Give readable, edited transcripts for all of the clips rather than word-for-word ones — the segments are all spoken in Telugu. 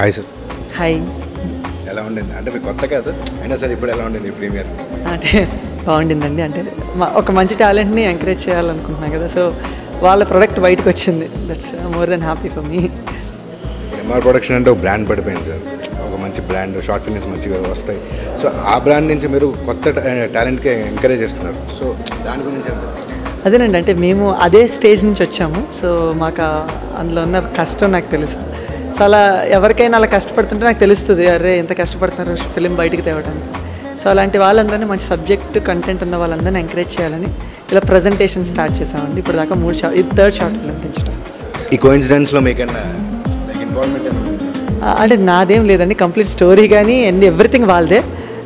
Hi sir. హాయ్. ఎలా ఉండింది అంటే మీకు కొత్త కాదు అయినా సరే ఇప్పుడు ఎలా ఉండింది ప్రీమియర్? అంటే బాగుండిందండి. అంటే ఒక మంచి టాలెంట్ని ఎంకరేజ్ చేయాలనుకుంటున్నాను కదా, సో వాళ్ళ ప్రోడక్ట్ బయటకు వచ్చింది. That's more than happy for me. ఇప్పుడు ఎంఆర్ ప్రొడక్షన్ అంటే ఒక బ్రాండ్ పడిపోయింది సార్, ఒక మంచి బ్రాండ్, షార్ట్ ఫిల్మ్స్ మంచిగా వస్తాయి. సో ఆ బ్రాండ్ నుంచి మీరు కొత్త టాలెంట్కి ఎంకరేజ్ చేస్తున్నారు, సో దాని గురించి అదేనండి. అంటే మేము అదే స్టేజ్ నుంచి వచ్చాము, సో మాకు అందులో ఉన్న కష్టం నాకు తెలుసు. సో అలా ఎవరికైనా అలా కష్టపడుతుంటే నాకు తెలుస్తుంది, అరే ఎంత కష్టపడుతున్నారు ఫిలిం బయటికి తేవడానికి. సో అలాంటి వాళ్ళందరినీ మంచి సబ్జెక్ట్ కంటెంట్ ఉన్న వాళ్ళందరినీ ఎంకరేజ్ చేయాలని ఇలా ప్రజెంటేషన్ స్టార్ట్ చేసామండి. ఇప్పుడు దాకా 3 షార్ట్, ఇది 3rd షార్ట్ ఫిలిం పెంచడం. ఈ కోఇన్సిడెన్స్లో మీకన్నా ఇన్వాల్వ్మెంట్ అంటే నాదేం లేదండి, కంప్లీట్ స్టోరీ కానీ ఎవ్రీథింగ్ వాళ్ళదే.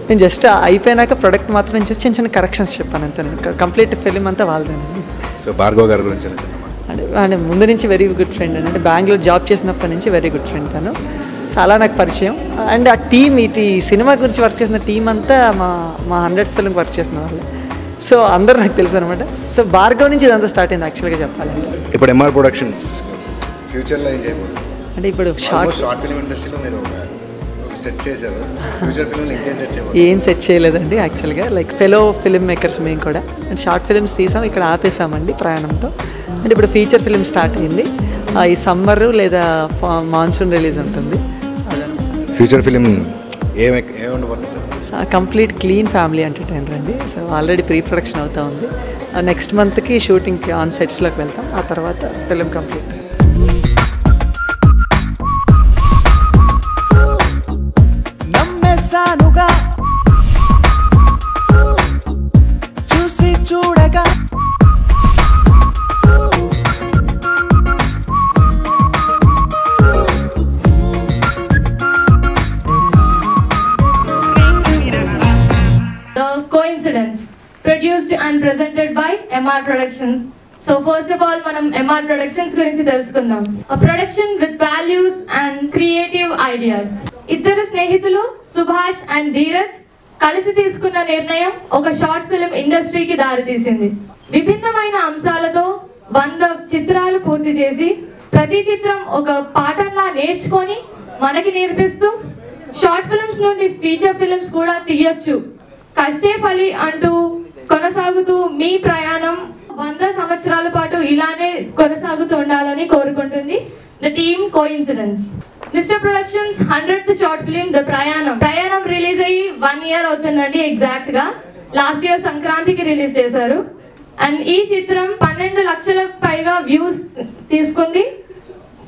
నేను జస్ట్ అయిపోయినాక ప్రొడక్ట్ మాత్రం నేను చిన్న చిన్న కరెక్షన్స్ చెప్పాను అంతే. కంప్లీట్ ఫిలిం అంతా వాళ్ళదేనండి. సో భార్గవ్ గారి గురించి అంటే ముందు నుంచి వెరీ గుడ్ ఫ్రెండ్ అండి. అంటే బెంగళూరు జాబ్ చేసినప్పటి నుంచి వెరీ గుడ్ ఫ్రెండ్ తను. సో అలా నాకు పరిచయం. అండ్ ఆ టీమ్, ఈ సినిమా గురించి వర్క్ చేసిన టీం అంతా మా 100th ఫిల్మ్కి వర్క్ చేసిన వాళ్ళు. సో అందరూ నాకు తెలుసు అనమాట. సో భార్గవ్ నుంచి ఇదంతా స్టార్ట్ అయింది యాక్చువల్గా చెప్పాలంటే. ఇప్పుడు ఎంఆర్ ప్రొడక్షన్స్ ఫ్యూచర్లో ఏం చేయబోతుంది అంటే ఇప్పుడు షార్ట్ ఫిల్మ్ ఇండస్ట్రీలో మీరు సెట్ చేశారు, ఫ్యూచర్ ఫిల్మ్ ఇంకేం సెట్ చేయబోతుంది? ఏం సెట్ చేయలేదండి యాక్చువల్గా. లైక్ ఫెలో ఫిల్మ్ మేకర్స్ మేము కూడా అండ్ షార్ట్ ఫిల్మ్స్ తీసాం, ఇక్కడ ఆపేసామండి ప్రయాణంతో. అంటే ఇప్పుడు ఫీచర్ ఫిల్మ్ స్టార్ట్ అయింది, ఈ సమ్మర్ లేదా మాన్సూన్ రిలీజ్ ఉంటుంది. ఫ్యూచర్ ఫిలిం ఏముండబోతుంది sir? Complete clean family entertainer అండి. సో ఆల్రెడీ ప్రీ ప్రొడక్షన్ అవుతూ ఉంది. నెక్స్ట్ మంత్కి షూటింగ్కి ఆన్ సెట్స్లోకి వెళ్తాం, ఆ తర్వాత ఫిలిం కంప్లీట్. చూసి చూడగా Coincidence, produced and presented by MR Productions. So first of all, manam MR Productions gurinchi telusukundaam. A production with values and creative ideas. Iddaru snehitulu Subhash and Dheeraj kalisi తీసుకున్న నిర్ణయం ఒక షార్ట్ ఫిల్మ్ ఇండస్ట్రీకి దారి తీసింది. విభిన్నమైన అంశాలతో 100 చిత్రాలు పూర్తి చేసి ప్రతి చిత్రం ఒక పాఠంలా నేర్చుకొని మనకి నేర్పిస్తూ షార్ట్ ఫిల్మ్స్ నుండి ఫీచర్ ఫిల్మ్స్ కూడా తీయొచ్చు, కష్టే ఫలి అంటూ కొనసాగుతూ మీ ప్రయాణం 100 సంవత్సరాల పాటు ఇలానే కొనసాగుతూ ఉండాలని కోరుకుంటుంది the team coincidence. Mister productions 100th short film the ప్రయాణం రిలీజ్ అయ్యి 1 year అవుతుందండి ఎగ్జాక్ట్ గా. లాస్ట్ ఇయర్ సంక్రాంతికి రిలీజ్ చేశారు. అండ్ ఈ చిత్రం 12 లక్షలకు పైగా వ్యూస్ తీసుకుంది,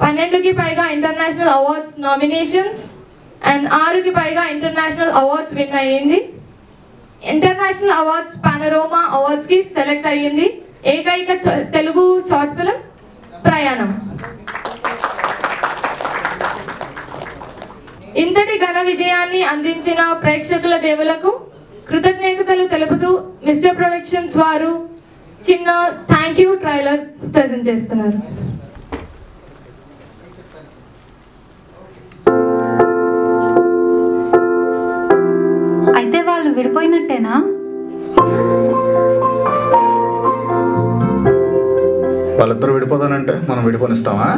12కి పైగా ఇంటర్నేషనల్ అవార్డ్స్ నామినేషన్స్ అండ్ 6కి పైగా ఇంటర్నేషనల్ అవార్డ్స్ విన్ అయ్యింది. ఇంటర్నేషనల్ అవార్డ్స్ పానోరమా అవార్డ్స్ కి సెలెక్ట్ అయ్యింది. ఏకైక తెలుగు షార్ట్ ఫిల్మ్ ప్రయాణం. ఇంతటి ఘన విజయాన్ని అందించిన ప్రేక్షకుల దేవులకు కృతజ్ఞతలు తెలుపుతూ మిస్టర్ ప్రొడక్షన్స్ వారు చిన్న థ్యాంక్ యూ ట్రైలర్ ప్రెజెంట్ చేస్తున్నారు. అయితే వాళ్ళు విడిపోయినట్టేనా? వాళ్ళిద్దరు విడిపోతానంటే మనం విడిపోనిస్తామా?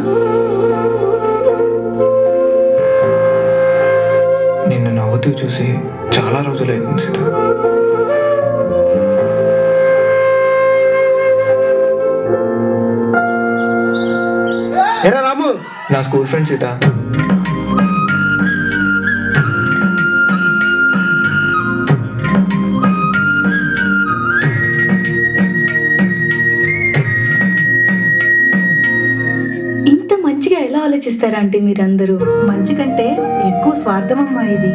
నిన్ను నవ్వుతూ చూసి చాలా రోజులైంది సీత. ఏరా రాము, నా స్కూల్ ఫ్రెండ్ సీత. ఎలా ఆలోచిస్తారా అంటే మీరందరూ? మంచి కంటే ఎక్కువ స్వార్థమమ్మా ఇది.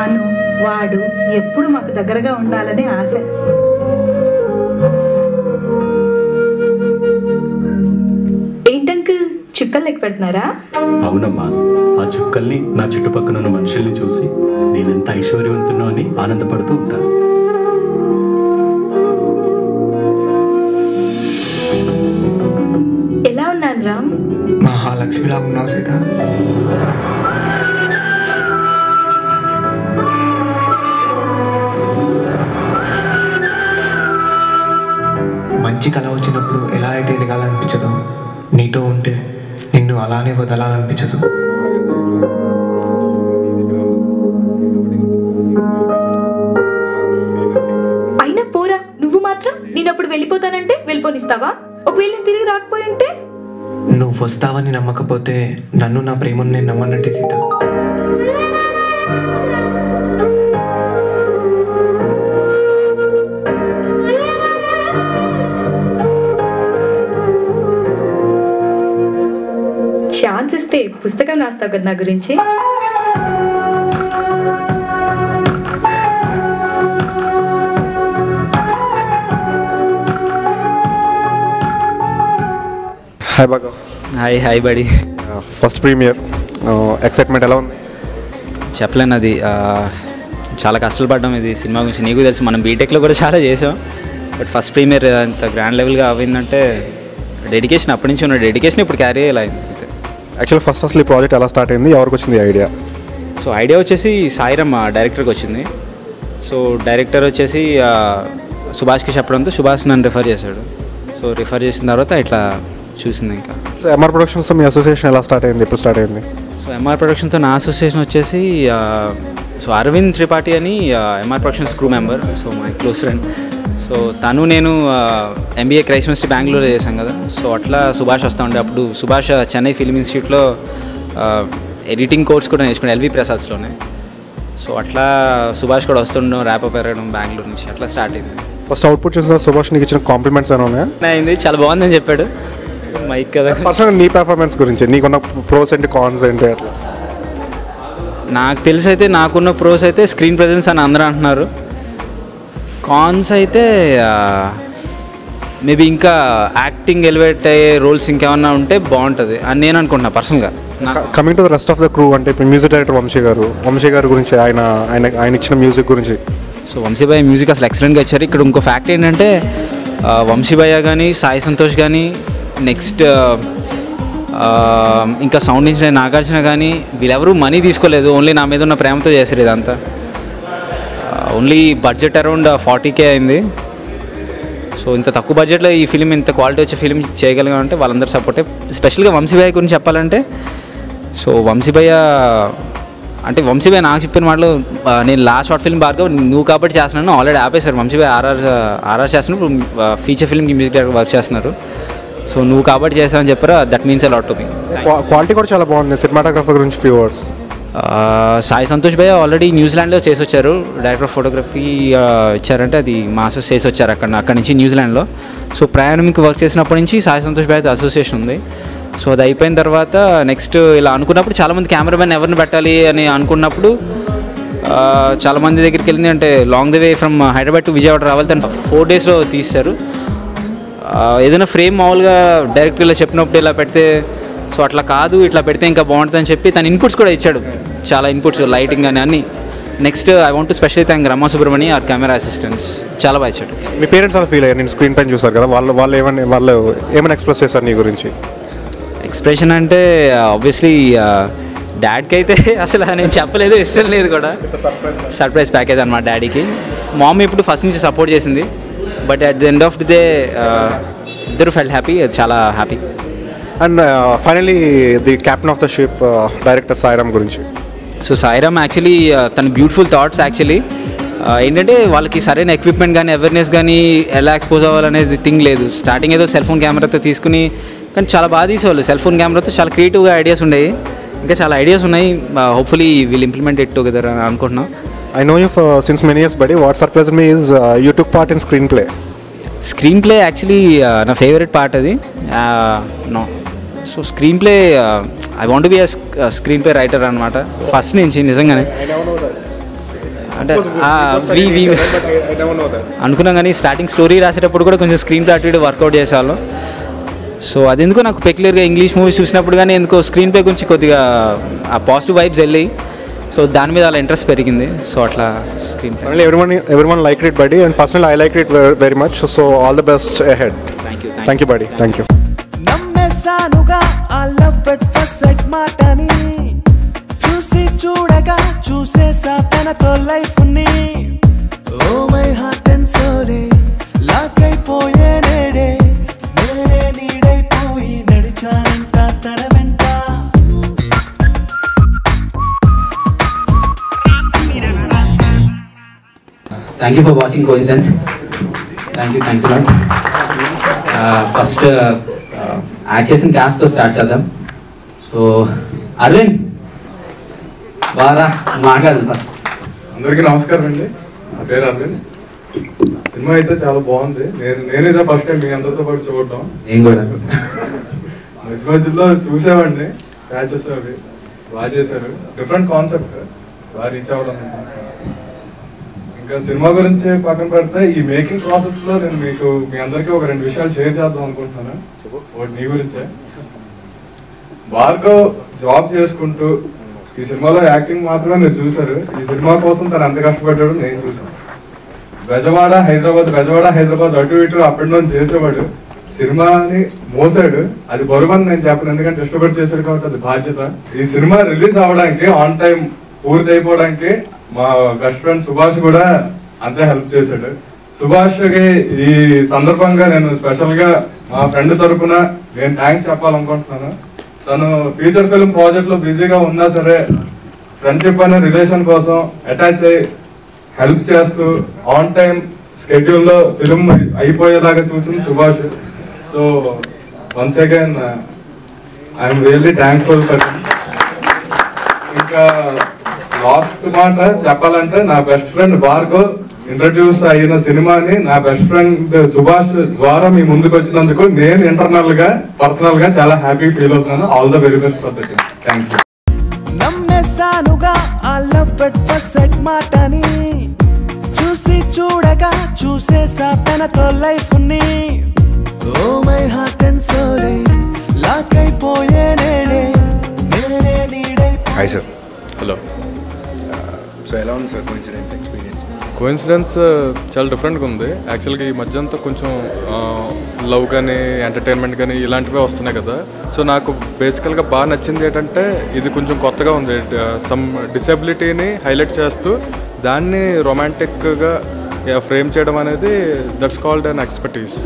అను వాడు ఎప్పుడు మాకు దగ్గరగా ఉండాలని ఆశ. ఏంటంకుల్ చుక్కలు లెక్క పెడుతున్నారా? అవునమ్మా, ఆ చుక్కల్ని నా చుట్టుపక్కల ఉన్న మనుషుల్ని చూసి నేనెంత ఐశ్వర్యవంతున్నో అని ఆనందపడుతూ ఉంటాను. ఎలా ఉన్నాను రామ్? మహాలక్ష్మిలా ఉన్నావు సీత. మంచి కళ వచ్చినప్పుడు ఎలా అయితే ఎదగాలనిపించదో, నీతో ఉంటే నిన్ను అలానే వదలాలనిపించదు. నేను అప్పుడు వెళ్ళిపోతానంటే వెళ్ళిపోనిస్తావా? ఒకవేళ నేను తిరిగి రాకపోయి ఉంటే? నువ్వు వస్తావని నమ్మకపోతే నన్ను నా ప్రేమను నేను నమ్మనంటే సీత. ఛాన్స్ ఇస్తే పుస్తకం రాస్తావు కదా నా గురించి. హాయ్ బాగా. హాయ్ బడి. ఫస్ట్ ప్రీమియర్ ఎక్సైట్మెంట్ ఎలా ఉంది? చెప్పలేను, అది చాలా కష్టాలు పడ్డాం ఇది సినిమా గురించి. నీకు తెలుసు, మనం బీటెక్లో కూడా చాలా చేసాం. బట్ ఫస్ట్ ప్రీమియర్ అంత గ్రాండ్ లెవెల్గా అయిందంటే డెడికేషన్, అప్పటి నుంచి ఉన్న డెడికేషన్ ఇప్పుడు క్యారీ అయ్యేలా. యాక్చువల్ ఫస్ట్ అసలు ఈ ప్రాజెక్ట్ ఎలా స్టార్ట్ అయింది, ఎవరికి వచ్చింది ఐడియా? సో ఐడియా వచ్చేసి సాయిరామ్ డైరెక్టర్కి వచ్చింది. సో డైరెక్టర్ వచ్చేసి సుభాష్కి చెప్పడంతో సుభాష్ నన్ను రిఫర్ చేశాడు. సో రిఫర్ చేసిన తర్వాత ఇట్లా చూసింది. ఇంకా సో ఎంఆర్ ప్రొడక్షన్స్తో మీ అసోసియేషన్ ఎలా స్టార్ట్ అయింది, ఎప్పుడు స్టార్ట్ అయింది? సో ఎంఆర్ ప్రొడక్షన్తో నా అసోసియేషన్ వచ్చేసి సో అరవింద్ త్రిపాఠి అని MR productions crew member, so my close friend. So తను నేను ఎంబీఏ క్రైస్ట్ యూనివర్సిటీ బెంగళూరులో చేశాం కదా. సో అట్లా సుభాష్ వస్తూ ఉండే. అప్పుడు సుభాష్ చెన్నై ఫిల్మ్ ఇన్స్టిట్యూట్లో ఎడిటింగ్ కోర్స్ కూడా నేర్చుకున్నాను ఎల్వి ప్రసాద్స్లోనే. సో అట్లా సుభాష్ కూడా వస్తుండడం, ర్యాప్ పెరగడం బెంగళూరు నుంచి అట్లా స్టార్ట్ అయింది. ఫస్ట్ అవుట్పుట్ చూసిన సుభాష్ నీకు ఇచ్చిన కాంప్లిమెంట్స్ ఏమైనా ఉన్నాయా? అయింది, చాలా బాగుందని చెప్పాడు. మైక్ కదా. పర్సనల్ నీ పెర్ఫార్మెన్స్ గురించి నీకున్న ప్రోస్ ఏంటి, కాన్స్ ఏంటి అట్లా? నాకు తెలిసి అయితే నాకున్న ప్రోస్ అయితే స్క్రీన్ ప్రెజెన్స్ అని అందరూ అంటున్నారు. కాన్స్ అయితే మేబీ ఇంకా యాక్టింగ్ ఎలివేట్ అయ్యే రోల్స్ ఇంకేమన్నా ఉంటే బాగుంటుంది అని నేను అనుకుంటున్నా పర్సనల్గా. Coming to the rest of the crew, అంటే ఇప్పుడు మ్యూజిక్ డైరెక్టర్ వంశీ గారి గురించి ఆయన ఇచ్చిన మ్యూజిక్ గురించి. సో వంశీభయ్య మ్యూజిక్ అసలు ఎక్సలెంట్గా ఇచ్చారు. ఇక్కడ ఇంకో ఫ్యాక్ట్ ఏంటంటే వంశీభయ్య కానీ సాయి సంతోష్ కానీ నెక్స్ట్ ఇంకా సౌండ్ ఇంజనీర్ నాగార్జున కానీ వీళ్ళెవరూ మనీ తీసుకోలేదు, ఓన్లీ నా మీద ఉన్న ప్రేమతో చేశారు ఇదంతా. ఓన్లీ బడ్జెట్ అరౌండ్ 40K అయింది. సో ఇంత తక్కువ బడ్జెట్లో ఈ ఫిలిం ఇంత క్వాలిటీ వచ్చే ఫిలిం చేయగలిగామంటే వాళ్ళందరూ సపోర్టే. స్పెషల్గా వంశీభయ్య గురించి చెప్పాలంటే, సో వంశీభయ్య నాకు చెప్పిన మాటలు, నేను లాస్ట్ షార్ట్ ఫిల్మ్ భార్గవ్ నువ్వు కాబట్టి చేస్తున్నాను ఆల్రెడీ ఆపేశారు. వంశీభయ్య ఆర్ఆర్ చేస్తున్నారు, ఫీచర్ ఫిల్మ్కి మ్యూజిక్ డైరెక్టర్ వర్క్ చేస్తున్నారు. సో నువ్వు కాబట్టి చేసావని చెప్పారు, that means a lot to me. Quality కూడా చాలా బాగుంది. సినిమాటోగ్రఫర్ గురించి ఫ్యూ వర్డ్స్. సాయి సంతోష్ భయ్య ఆల్రెడీ న్యూజిలాండ్లో చేసి వచ్చారు, డైరెక్టర్ ఆఫ్ ఫోటోగ్రఫీ ఇచ్చారంటే అది మాస్టర్స్ చేసి వచ్చారు అక్కడి నుంచి న్యూజిలాండ్లో. సో ప్రయాణంకి వర్క్ చేసినప్పటి నుంచి సాయి సంతోష్ భయ్యతో అసోసియేషన్ ఉంది. సో అది అయిపోయిన తర్వాత నెక్స్ట్ ఇలా అనుకున్నప్పుడు చాలామంది కెమెరామెన్ ఎవరిని పెట్టాలి అని అనుకున్నప్పుడు చాలామంది దగ్గరికి వెళ్ళింది. అంటే long the way from Hyderabad to Vijayawada రావాలి, తను 4 daysలో తీస్తారు. ఏదైనా ఫ్రేమ్ మామూలుగా డైరెక్టర్ ఇలా చెప్పినప్పుడు ఇలా పెడితే, సో అట్లా కాదు ఇట్లా పెడితే ఇంకా బాగుంటుందని చెప్పి తన ఇన్పుట్స్ కూడా ఇచ్చాడు, చాలా ఇన్పుట్స్, లైటింగ్ అని అన్నీ. Next I want to specially thank Rama Subramani our camera assistants, చాలా బాగా ఇచ్చాడు. మీ పేరెంట్స్ అలా ఫీల్ అయ్యారు నేను స్క్రీన్ పైన చూసారు కదా, వాళ్ళు ఏమైనా ఎక్స్ప్రెస్ చేశారు నీ గురించి? ఎక్స్ప్రెషన్ అంటే ఆబ్వియస్లీ డాడ్కి అయితే అసలు నేను చెప్పలేదు, ఇష్టం లేదు కూడా. సర్ప్రైజ్ ప్యాకేజ్ అన్నమాట డాడీకి. మామ్ ఇప్పుడు ఫస్ట్ నుంచి సపోర్ట్ చేసింది, but at the end of the day ఇద్దరు ఫెల్ట్ హ్యాపీ, చాలా happy. And finally the captain of the ship director Sairam గురించి. సో సాయిరామ్ యాక్చువల్లీ తన బ్యూటిఫుల్ థాట్స్ యాక్చువల్లీ ఏంటంటే వాళ్ళకి సరైన ఎక్విప్మెంట్ కానీ అవేర్నెస్ కానీ ఎలా ఎక్స్పోజ్ అవ్వాలనేది థింగ్ లేదు. స్టార్టింగ్ ఏదో సెల్ ఫోన్ కెమెరాతో తీసుకుని, కానీ చాలా బాగా తీసేవాళ్ళు. సెల్ ఫోన్ కెమెరాతో చాలా క్రియేటివ్గా ఐడియాస్ ఉండేవి, ఇంకా చాలా ఐడియాస్ ఉన్నాయి. Hopefully will implement it together అని అనుకుంటున్నాం. I know you since many years, buddy. What surprised me is you took part in screenplay. Screenplay actually నా ఫేవరెట్ పార్ట్ అది. No so screenplay I want be a screenplay writer అనమాట ఫస్ట్ నుంచి నిజంగానే. అంటే అనుకున్నాం కానీ స్టార్టింగ్ స్టోరీ రాసేటప్పుడు కూడా కొంచెం స్క్రీన్ ప్లే అటు ఇటు వర్కౌట్ చేసేవాళ్ళం. సో అది ఎందుకో నాకు పెక్యులర్గా ఇంగ్లీష్ మూవీస్ చూసినప్పుడు కానీ ఎందుకో స్క్రీన్ ప్లే గురించి కొద్దిగా ఆ పాజిటివ్ వైబ్స్ వెళ్ళాయి. సో దాని మీద అలా ఇంట్రెస్ట్ పెరిగింది. సో అట్లా screen play everyone liked it, buddy, and personally I liked it very much. So all the best ahead. Thank you buddy. Thank you. నమ్మేసానుగా ఆ లవ్ ఎట్ ఫస్ట్ సైట్ మాటని చూసి చూడగా చూసేసా తనతో లైఫ్ ని. Oh my heart and soul lock అయిపోయే నేడే, నేనే నీడైపోయి నడిచానంట తన వెంట. Thank you for watching Coincidence. Thanks lot. First act చేసిన క్యాస్ట్తో స్టార్ట్ చేద్దాం. సో అరవింద్ బాగా మాట్లాడదు ఫస్ట్. అందరికీ నమస్కారం అండి. నా పేరు అరవింద్. సినిమా అయితే చాలా బాగుంది. నేనేదో ఫస్ట్ టైం మీ అందరితో పాటు చూడటం. నేను కూడా మధ్య మధ్యలో చూసేవాడిని. ప్యాచెస్ అవి బాగా చేశారు. డిఫరెంట్ కాన్సెప్ట్ బాగా రీచ్ అవ్వడం. ఇంకా సినిమా గురించి పక్కన పెడితే ఈ మేకింగ్ ప్రాసెస్ లో నేను మీ అందరికీ ఒక 2 విషయాలు షేర్ చేద్దాం అనుకుంటున్నాను. ఒకటి నీ గురించే. భార్గవ్ జాబ్ చేసుకుంటూ ఈ సినిమాలో యాక్టింగ్ మాత్రమే మీరు చూశారు. ఈ సినిమా కోసం తను ఎంత కష్టపడ్డాడు నేను చూసాను. బెజవాడ హైదరాబాద్ అటు ఇటు అప్ అండ్ డౌన్ చేసేవాడు. సినిమాని మోసాడు. అది బరువని నేను చెప్పను, ఎందుకంటే ఇష్టపడి చేశాడు కాబట్టి అది బాధ్యత. ఈ సినిమా రిలీజ్ అవ్వడానికి ఆన్ టైం పూర్తి అయిపోవడానికి మా బెస్ట్ ఫ్రెండ్ సుభాష్ కూడా అంతే హెల్ప్ చేశాడు. సుభాష్కి ఈ సందర్భంగా నేను స్పెషల్ గా మా ఫ్రెండ్ తరఫున నేను థ్యాంక్స్ చెప్పాలనుకుంటున్నాను. తను ఫీచర్ ఫిల్మ్ ప్రాజెక్ట్ లో బిజీగా ఉన్నా సరే ఫ్రెండ్షిప్ అనే రిలేషన్ కోసం అటాచ్ అయ్యి హెల్ప్ చేస్తూ ఆన్ టైం స్కెడ్యూల్లో ఫిల్మ్ అయిపోయేలాగా చూసింది Subhash. So once again I'm really thankful for. ఇంకా లాస్ట్ మాట చెప్పాలంటే నా బెస్ట్ ఫ్రెండ్ భార్గవ్ ఇంట్రడ్యూస్ అయిన సినిమాని నా బెస్ట్ ఫ్రెండ్ సుభాష్ ద్వారా మీ ముందుకు వచ్చినందుకు నేను ఇంటర్నల్ గా పర్సనల్ గా చాలా హ్యాపీ ఫీల్ అవుతున్నాను. All the very best for the team. Thank you. నమ్మేసానుగా ఆ లవ్ ఎట్ ఫస్ట్ సైట్ మాటని చూసి చూడగా చూసేసా తనతో లైఫ్ ని. Oh my heart and soul lock అయిపోయే నేనే నీడై. Hi sir. హలో. సో ఎలా ఉంది సార్ కోఇన్సిడెన్స్ ఎక్స్పీరియన్స్? కోఇన్సిడెన్స్ చాలా డిఫరెంట్గా ఉంది. యాక్చువల్గా ఈ మధ్య అంతా కొంచెం లవ్ కానీ ఎంటర్టైన్మెంట్ కానీ ఇలాంటివే వస్తున్నాయి కదా. సో నాకు బేసికల్గా బాగా నచ్చింది ఏంటంటే ఇది కొంచెం కొత్తగా ఉంది. సమ్ డిసెబిలిటీని హైలైట్ చేస్తూ దాన్ని రొమాంటిక్గా ఫ్రేమ్ చేయడం అనేది that's called an expertise.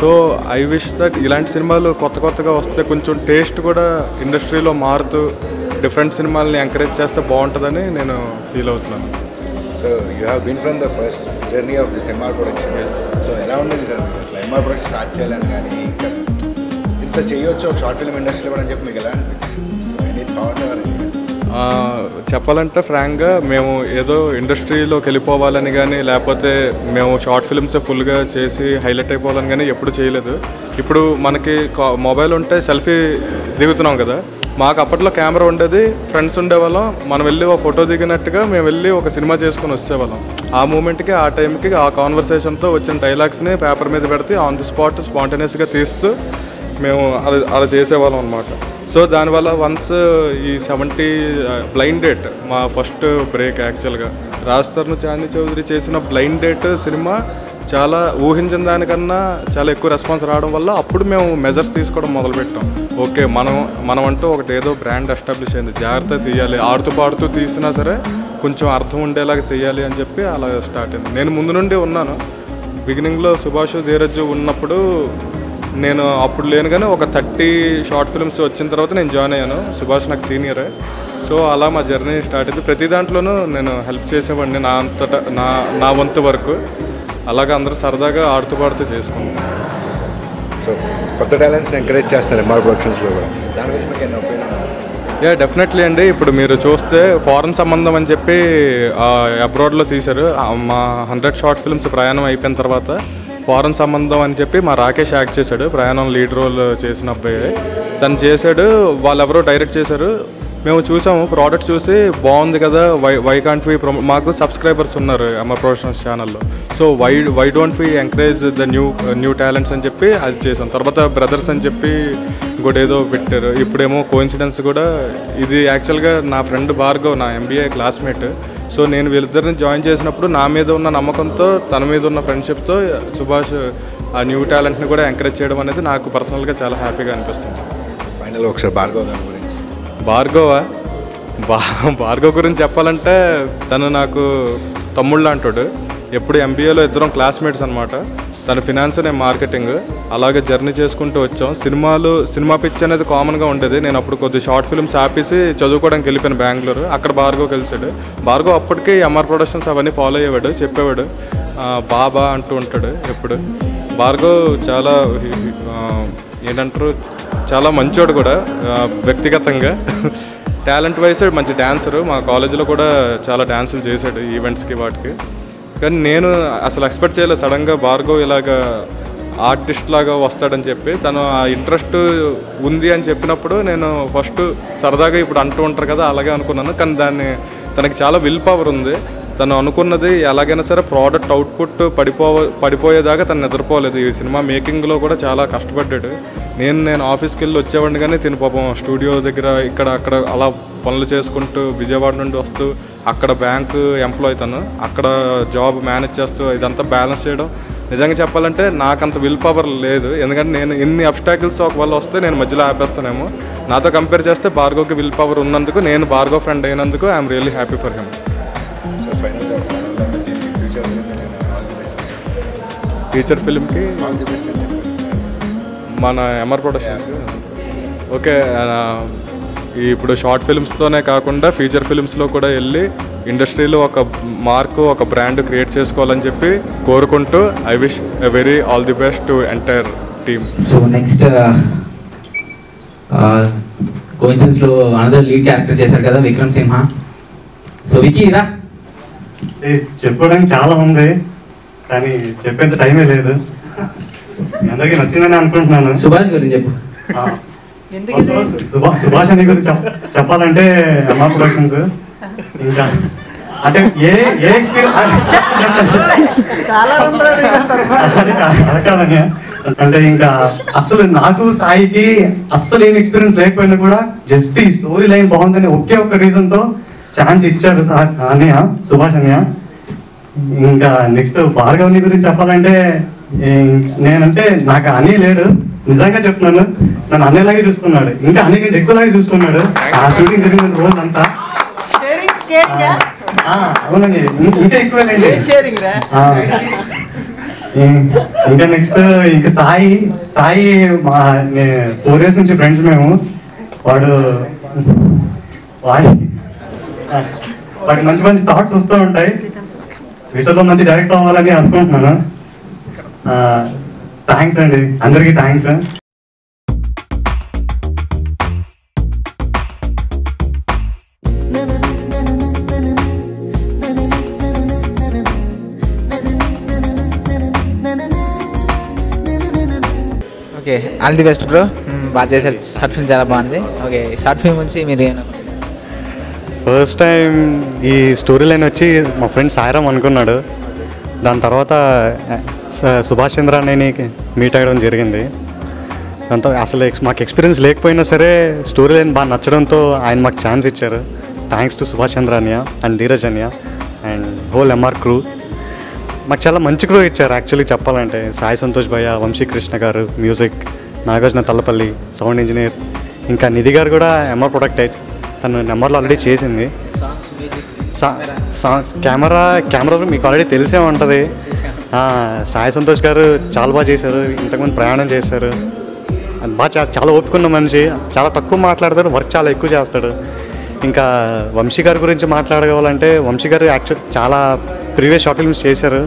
So I wish that ఇలాంటి సినిమాలు కొత్తగా వస్తే కొంచెం టేస్ట్ కూడా ఇండస్ట్రీలో మారుతూ డిఫరెంట్ సినిమాలని ఎంకరేజ్ చేస్తే బాగుంటుందని నేను ఫీల్ అవుతున్నాను. So you have been from the first journey of this MR productions. So ఎలా ఉండేది సార్ అసలు ఎంఆర్ ప్రొడక్షన్ స్టార్ట్ చేయాలని కానీ ఇంత చేయొచ్చు ఒక షార్ట్ ఫిల్మ్ ఇండస్ట్రీలో కూడా అని చెప్పి మీకు ఎలా అనిపించింది? సో ఎనీ థాట్ ఎవరు? చెప్పాలంటే ఫ్రాంక్గా మేము ఏదో ఇండస్ట్రీలోకి వెళ్ళిపోవాలని కానీ లేకపోతే మేము షార్ట్ ఫిల్మ్స్ ఫుల్గా చేసి హైలైట్ అయిపోవాలని కానీ ఎప్పుడు చేయలేదు. ఇప్పుడు మనకి మొబైల్ ఉంటే సెల్ఫీ దిగుతున్నాం కదా. మాకు అప్పట్లో కెమెరా ఉండేది, ఫ్రెండ్స్ ఉండేవాళ్ళం. మనం వెళ్ళి ఒక ఫోటో దిగినట్టుగా మేము వెళ్ళి ఒక సినిమా చేసుకుని వచ్చేవాళ్ళం. ఆ మూమెంట్కి ఆ టైంకి ఆ కాన్వర్సేషన్తో వచ్చిన డైలాగ్స్ని పేపర్ మీద పెడితే ఆన్ ది స్పాట్ స్పాంటేనియస్గా తీస్తూ మేము అలా చేసేవాళ్ళం అనమాట. సో దానివల్ల వన్స్ ఈ 70 బ్లైండ్ డేట్ మా ఫస్ట్ బ్రేక్. యాక్చువల్గా రాజ్తరుణ్ చాందీ చౌదరి చేసిన బ్లైండ్ డేట్ సినిమా చాలా ఊహించిన దానికన్నా చాలా ఎక్కువ రెస్పాన్స్ రావడం వల్ల అప్పుడు మేము మెజర్స్ తీసుకోవడం మొదలుపెట్టాం. ఓకే మనం అంటూ ఒకటి ఏదో బ్రాండ్ ఎస్టాబ్లిష్ అయింది, జాగ్రత్త తీయాలి, ఆడుతూ పాడుతూ తీసినా సరే కొంచెం అర్థం ఉండేలాగా తీయాలి అని చెప్పి అలా స్టార్ట్ అయింది. నేను ముందు నుండి ఉన్నాను. బిగినింగ్లో సుభాష్ ధీరజ్ ఉన్నప్పుడు నేను అప్పుడు లేను కానీ ఒక 30 షార్ట్ ఫిల్మ్స్ వచ్చిన తర్వాత నేను జాయిన్ అయ్యాను. సుభాష్ నాకు సీనియరే. సో అలా మా జర్నీ స్టార్ట్ అయింది. ప్రతి దాంట్లోనూ నేను హెల్ప్ చేసేవాడిని నా అంతటా నా వంతు వరకు. అలాగే అందరూ సరదాగా ఆడుతూ పాడుతూ చేసుకున్నాం. సో కొత్త టాలెంట్స్ని ఎంకరేజ్ చేస్తారు ఎంఆర్ ప్రొడక్షన్స్లో కూడా. దాని గురించి మీకు ఎన్ని ఒపీనియన్? యా డెఫినెట్లీ అండి. ఇప్పుడు మీరు చూస్తే ఫారెన్ సంబంధం అని చెప్పి అబ్రాడ్లో తీశారు. మా 100 షార్ట్ ఫిల్మ్స్ ప్రయాణం అయిపోయిన తర్వాత ఫారెన్ సంబంధం అని చెప్పి మా రాకేష్ యాక్ట్ చేశాడు. ప్రయాణం లీడ్ రోల్ చేసిన అబ్బాయి తను చేశాడు. వాళ్ళెవరో డైరెక్ట్ చేశారు. మేము చూసాము, ప్రోడక్ట్ చూసి బాగుంది కదా, వై కాంట్ వి మాకు సబ్స్క్రైబర్స్ ఉన్నారు ఎంఆర్ ప్రొడక్షన్స్ ఛానల్లో. So why don't we encourage the new talents అని చెప్పి అది చేసాం. తర్వాత బ్రదర్స్ అని చెప్పి ఇంకోటి ఏదో పెట్టారు. ఇప్పుడేమో కోఇన్సిడెన్స్ కూడా. ఇది యాక్చువల్గా నా ఫ్రెండ్ భార్గవ్, నా ఎంబీఏ క్లాస్మేట్. సో నేను వీళ్ళిద్దరిని జాయిన్ చేసినప్పుడు నా మీద ఉన్న నమ్మకంతో, తన మీద ఉన్న ఫ్రెండ్షిప్తో సుభాష్ ఆ న్యూ టాలెంట్ని కూడా ఎంకరేజ్ చేయడం అనేది నాకు పర్సనల్గా చాలా హ్యాపీగా అనిపిస్తుంది. ఫైనల్ ఒకసారి భార్గవ్ గారి గురించి. భార్గవ్ గురించి చెప్పాలంటే తను నాకు తమ్ముళ్ళు అంటాడు. ఎప్పుడు ఎంబీఏలో ఇద్దరం క్లాస్మేట్స్ అనమాట. తన ఫినాన్స్, నేను మార్కెటింగ్. అలాగే జర్నీ చేసుకుంటూ వచ్చాం. సినిమా పిచ్ అనేది కామన్గా ఉండేది. నేను అప్పుడు కొద్ది షార్ట్ ఫిల్మ్స్ ఆపేసి చదువుకోవడానికి వెళ్ళిపోయాను బెంగళూరు. అక్కడ భార్గవ్ కలిసాడు. భార్గవ్ అప్పటికి ఎంఆర్ ప్రొడక్షన్స్ అవన్నీ ఫాలో అయ్యేవాడు, చెప్పేవాడు బాబా అంటూ ఉంటాడు ఎప్పుడు. భార్గవ్ చాలా ఏంటంటారు, చాలా మంచోడు కూడా వ్యక్తిగతంగా. టాలెంట్ వైజ్ మంచి డాన్సరు. మా కాలేజీలో కూడా చాలా డాన్సులు చేశాడు ఈవెంట్స్కి వాటికి. కానీ నేను అసలు ఎక్స్పెక్ట్ చేయలేదు సడన్గా భార్గవ్ ఇలాగా ఆర్టిస్ట్ లాగా వస్తాడని చెప్పి. తను ఆ ఇంట్రెస్ట్ ఉంది అని చెప్పినప్పుడు నేను ఫస్ట్ సరదాగా ఇప్పుడు అంటూ ఉంటారు కదా అలాగే అనుకున్నాను. కానీ తనకి చాలా విల్ పవర్ ఉంది. తను అనుకున్నది ఎలాగైనా సరే ప్రోడక్ట్ అవుట్పుట్ పడిపోయేదాకా తను నిద్రపోలేదు. ఈ సినిమా మేకింగ్లో కూడా చాలా కష్టపడ్డాడు. నేను ఆఫీస్కి వెళ్ళి వచ్చేవాడిని కానీ తిను పాపం స్టూడియో దగ్గర ఇక్కడ అక్కడ అలా పనులు చేసుకుంటూ విజయవాడ నుండి వస్తూ అక్కడ బ్యాంకు ఎంప్లాయ్ తను, అక్కడ జాబ్ మేనేజ్ చేస్తూ ఇదంతా బ్యాలెన్స్ చేయడం నిజంగా చెప్పాలంటే నాకంత విల్ పవర్ లేదు. ఎందుకంటే నేను ఎన్ని అబ్స్టాకిల్స్ ఒకవేళ వస్తే నేను మధ్యలో ఆపేస్తానేమో. నాతో కంపేర్ చేస్తే భార్గవ్కి విల్ పవర్ ఉన్నందుకు, నేను భార్గవ్ ఫ్రెండ్ అయినందుకు I'm really happy for him. Feature ఫిల్మ్కి మన ఎంఆర్ ప్రొడక్షన్స్ ఓకే. ఇప్పుడు షార్ట్ ఫిల్మ్స్తోనే కాకుండా ఫీచర్ ఫిల్మ్స్లో కూడా వెళ్ళి ఇండస్ట్రీలో ఒక మార్కు ఒక బ్రాండ్ క్రియేట్ చేసుకోవాలని చెప్పి కోరుకుంటూ I wish a very all the best to entire team. So next కోయిన్సిడెన్స్లో అనదర్ లీడ్ క్యారెక్టర్ చేశారు కదా విక్రమ్ సింహ. సో వికీ రా. చెప్పుకోవడానికి చాలా ఉంది కానీ చెప్పేంత టైమే లేదు. అందరికీ నచ్చిందని అనుకుంటున్నాను. సుభాష్ గురించి చెప్పు. సుభాష్ అని గురించి చెప్పాలంటే ఎంఆర్ ప్రొడక్షన్స్ ఇంకా అంటే ఏ ఎక్స్పీరియన్స్ కాదని అంటే ఇంకా అసలు నాకు సాయికి అస్సలు ఏం ఎక్స్పీరియన్స్ లేకపోయినా కూడా జస్ట్ ఈ స్టోరీ లైన్ బాగుందని ఒకే ఒక్క రీజన్ తో ఛాన్స్ ఇచ్చాడు అన్నయ్య, సుభాష్ అన్నయ్య. ఇంకా నెక్స్ట్ భార్గవ్ని గురించి చెప్పాలంటే నేనంటే నాకు అన్నయ్య లేడు, నిజంగా చెప్తున్నాను. నన్ను అన్నయ్యలాగే చూసుకున్నాడు, ఇంకా అన్నయ్య కంటే ఎక్కువలాగే చూసుకున్నాడు ఆ షూటింగ్ జరిగిన రోజంతా. అవునండి, ఇంకా ఎక్కువేనండి. ఇంకా నెక్స్ట్ ఇంకా సాయి మా 4 years నుంచి ఫ్రెండ్స్ మేము. వాడికి మంచి మంచి థాట్స్ వస్తూ ఉంటాయి. ఫ్యూచర్లో మంచి డైరెక్టర్ అవ్వాలని అనుకుంటున్నాను. థ్యాంక్స్ అండి, అందరికీ thanks. Okay, all the best bro. బాగా చేశారు, షార్ట్ ఫిల్మ్ చాలా బాగుంది. ఓకే, షార్ట్ ఫిల్మ్ గురించి మీరు ఫస్ట్ టైం ఈ స్టోరీ లైన్ వచ్చి మా ఫ్రెండ్ సాయిరామ్ అనుకున్నాడు. దాని తర్వాత సుభాష్ చంద్ర అన్నయ్యని మీట్ అవ్వడం జరిగింది. దాంతో అసలు మాకు ఎక్స్పీరియన్స్ లేకపోయినా సరే స్టోరీ లైన్ బాగా నచ్చడంతో ఆయన మాకు ఛాన్స్ ఇచ్చారు. థ్యాంక్స్ టు సుభాష్ చంద్ర అన్నయ్య అండ్ ధీరజ్ అన్నయ్య అండ్ హోల్ ఎంఆర్ క్రూ. మాకు చాలా మంచి క్రూ ఇచ్చారు యాక్చువల్లీ చెప్పాలంటే. సాయి సంతోష్ భయ్య, వంశీకృష్ణ గారు music, Nagarjuna Tallapalli sound engineer, ఇంకా నిధి గారు కూడా ఎంఆర్ ప్రొడక్ట్ తను ఎంఆర్లో ఆల్రెడీ చేసింది. సాంగ్స్ కెమెరా మీకు ఆల్రెడీ తెలిసే ఉంటుంది. సాయి సంతోష్ గారు చాలా బాగా చేశారు, ఇంతకుముందు ప్రయాణం చేశారు. బాగా చాలా ఓపికన్న మనిషి, చాలా తక్కువ మాట్లాడతాడు, వర్క్ చాలా ఎక్కువ చేస్తాడు. ఇంకా వంశీ గారి గురించి మాట్లాడగలంటే వంశీ గారు యాక్చువల్ చాలా ప్రీవియస్ షార్ట్ ఫిల్మ్స్ చేశారు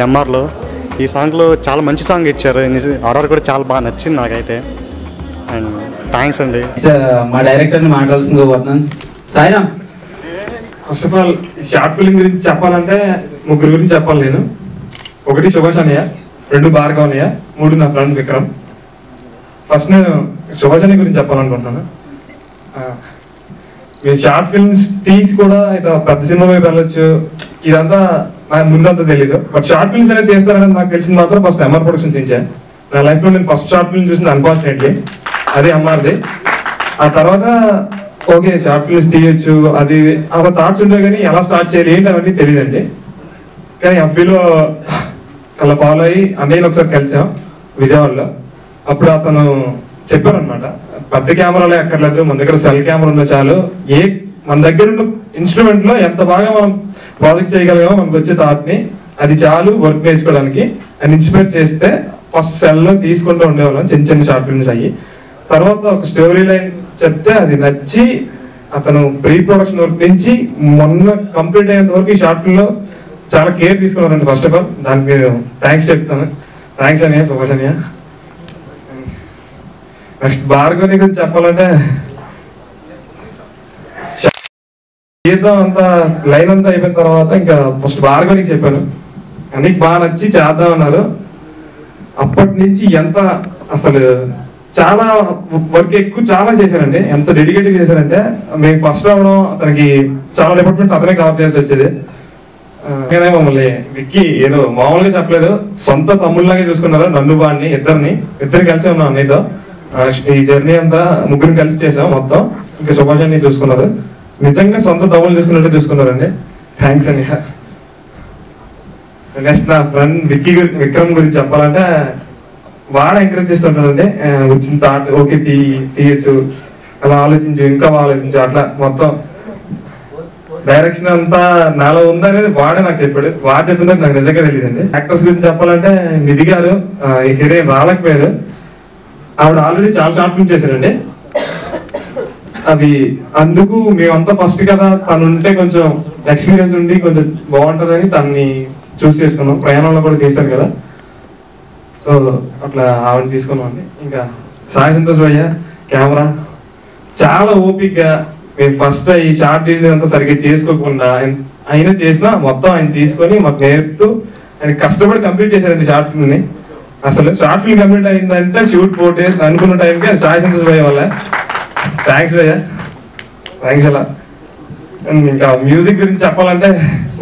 ఎంఆర్లో. ఈ సాంగ్లో చాలా మంచి సాంగ్ ఇచ్చారు, ఆర్ఆర్ కూడా చాలా బాగా నచ్చింది నాకైతే. అండ్ థ్యాంక్స్ అండి. మా డైరెక్టర్ని మాట్లాడాల్సింది కోరుతున్నాను. Sairam. First of all short film గురించి చెప్పాలంటే 3 గురించి చెప్పాలి నేను. 1 సుభాష్ అన్నయ్య, 2 భార్గవ్ అన్నయ్య, 3 నా ఫ్రెండ్ విక్రమ్. ఫస్ట్ నేను సుభాష్ అన్నయ్య గురించి చెప్పాలనుకుంటున్నాను. మీరు షార్ట్ ఫిల్మ్స్ తీసి కూడా ఇట్లా పెద్ద సినిమా వైపు వెళ్ళొచ్చు, ఇదంతా నాకు ముందంతా తెలీదు. బట్ షార్ట్ ఫిల్మ్స్ అనేది తీస్తారని నాకు తెలిసింది మాత్రం ఫస్ట్ ఎంఆర్ ప్రొడక్షన్ తీయించాను. నా లైఫ్లో నేను ఫస్ట్ షార్ట్ ఫిల్మ్ చూసింది అన్ఫార్చునేట్లీ అదే ఎంఆర్ది. ఆ తర్వాత ఓకే షార్ట్ ఫిల్మ్స్ తీయొచ్చు అది ఒక థాట్స్ ఉంటాయి కానీ ఎలా స్టార్ట్ చేయాలి ఏంటి అవన్నీ తెలియదండి. కానీ అబ్బిలో అలా ఫాలో అయ్యి అన్నయ్యని ఒకసారి కలిసాం విజయవాడలో. అప్పుడు అతను చెప్పారనమాట, పెద్ద కెమెరాలో ఎక్కర్లేదు, మన దగ్గర సెల్ కెమెరా ఉన్నా చాలు, మన దగ్గర ఉన్న ఇన్స్ట్రుమెంట్ లో ఎంత బాగా మనం ప్రాజెక్ట్ చేయగలిగామో మనకు వచ్చే థాట్ని అది చాలు వర్క్ నేర్చుకోవడానికి అని ఇన్స్పైర్ చేస్తే ఫస్ట్ సెల్లో తీసుకుంటూ ఉండేవాళ్ళం చిన్న చిన్న షార్ట్ ఫిల్మ్స్ అయ్యి. తర్వాత ఒక స్టోరీ లైన్ చెప్తే అది నచ్చి అతను ప్రీ ప్రొడక్షన్ వర్క్ నుంచి మొన్న కంప్లీట్ అయినంత వరకు ఈ షార్ట్ ఫిల్మ్ లో చాలా కేర్ తీసుకున్నారండి. ఫస్ట్ ఆఫ్ ఆల్ దానికి థ్యాంక్స్ చెప్తాను. థ్యాంక్స్ అనియా, సుభాష్ అనియా. నెక్స్ట్ భార్గవి గురించి చెప్పాలంటే గీతం అంతా లైన్ అంతా అయిపోయిన తర్వాత ఇంకా ఫస్ట్ భార్గవికి చెప్పాను, అన్నీ బాగా నచ్చి చేద్దాం అన్నారు. అప్పటి నుంచి ఎంత అసలు చాలా వర్క్ ఎక్కువ చాలా చేశారండి. ఎంత డెడికేటివ్ చేశారంటే మేము ఫస్ట్ రావడం అతనికి చాలా డిపార్ట్మెంట్స్ అతనే కవర్ చేయాల్సి వచ్చేది. మమ్మల్ని విక్కీ ఏదో మామూలుగా చెప్పలేదు, సొంత తమ్ముళ్ళలాగే చూసుకున్నారు నన్ను వాడిని ఇద్దరు కలిసి ఉన్నాం అన్నయ్యతో. ఈ జర్నీ అంతా ముగ్గురు కలిసి చేసాం మొత్తం. ఇంకా సుభాష్ అన్ని చూసుకున్నారు, నిజంగా సొంత తమ్ముళ్ళు చూసుకున్నట్టు చూసుకున్నారండి. థ్యాంక్స్ అండి. నెక్స్ట్ నా ఫ్రెండ్ విక్రమ్ గురించి చెప్పాలంటే వాడు ఎంకరేజ్ చేస్తుంటాడండి. వచ్చిన థాట్ ఓకే తీయచ్చు, అలా ఆలోచించు, ఇంకా ఆలోచించు, అట్లా మొత్తం డైరెక్షన్ అంతా నాలో ఉందనేది వాడే నాకు చెప్పాడు. వాడు చెప్పిన నాకు నిజంగా తెలియదండి. యాక్టర్స్ గురించి చెప్పాలంటే నిధి గారు హీరోయిన్ రాలేకపోయారు. ఆవిడ ఆల్రెడీ చాలా షార్ట్ ఫిల్మ్ చేశారండి. అవి అందుకు మేమంతా ఫస్ట్ కదా, తను ఉంటే కొంచెం ఎక్స్పీరియన్స్ ఉండి కొంచెం బాగుంటుందని తనని చూస్ చేసుకున్నాం. ప్రయాణంలో కూడా చేశారు కదా, సో అట్లా ఆవిడ తీసుకున్నాం అండి. ఇంకా సాయి సంతోష్ భయ్య కెమెరా చాలా ఓపిక్గా, మేము ఫస్ట్ ఈ షార్ట్ తీసినంతా సరిగ్గా చేసుకోకుండా అయినా చేసినా మొత్తం ఆయన తీసుకొని మాకు నేర్పుతూ ఆయన కష్టపడి కంప్లీట్ చేశారండి షార్ట్ ఫిల్మ్ ని. అసలు షార్ట్ ఫిల్మ్ కంప్లీట్ అయిందంటే షూట్ 4 days అనుకున్న టైంకి సాయి సంతోష్ భయ్య వల్ల. థ్యాంక్స్ భయ్య, థ్యాంక్స్ అలా. ఇంకా మ్యూజిక్ గురించి చెప్పాలంటే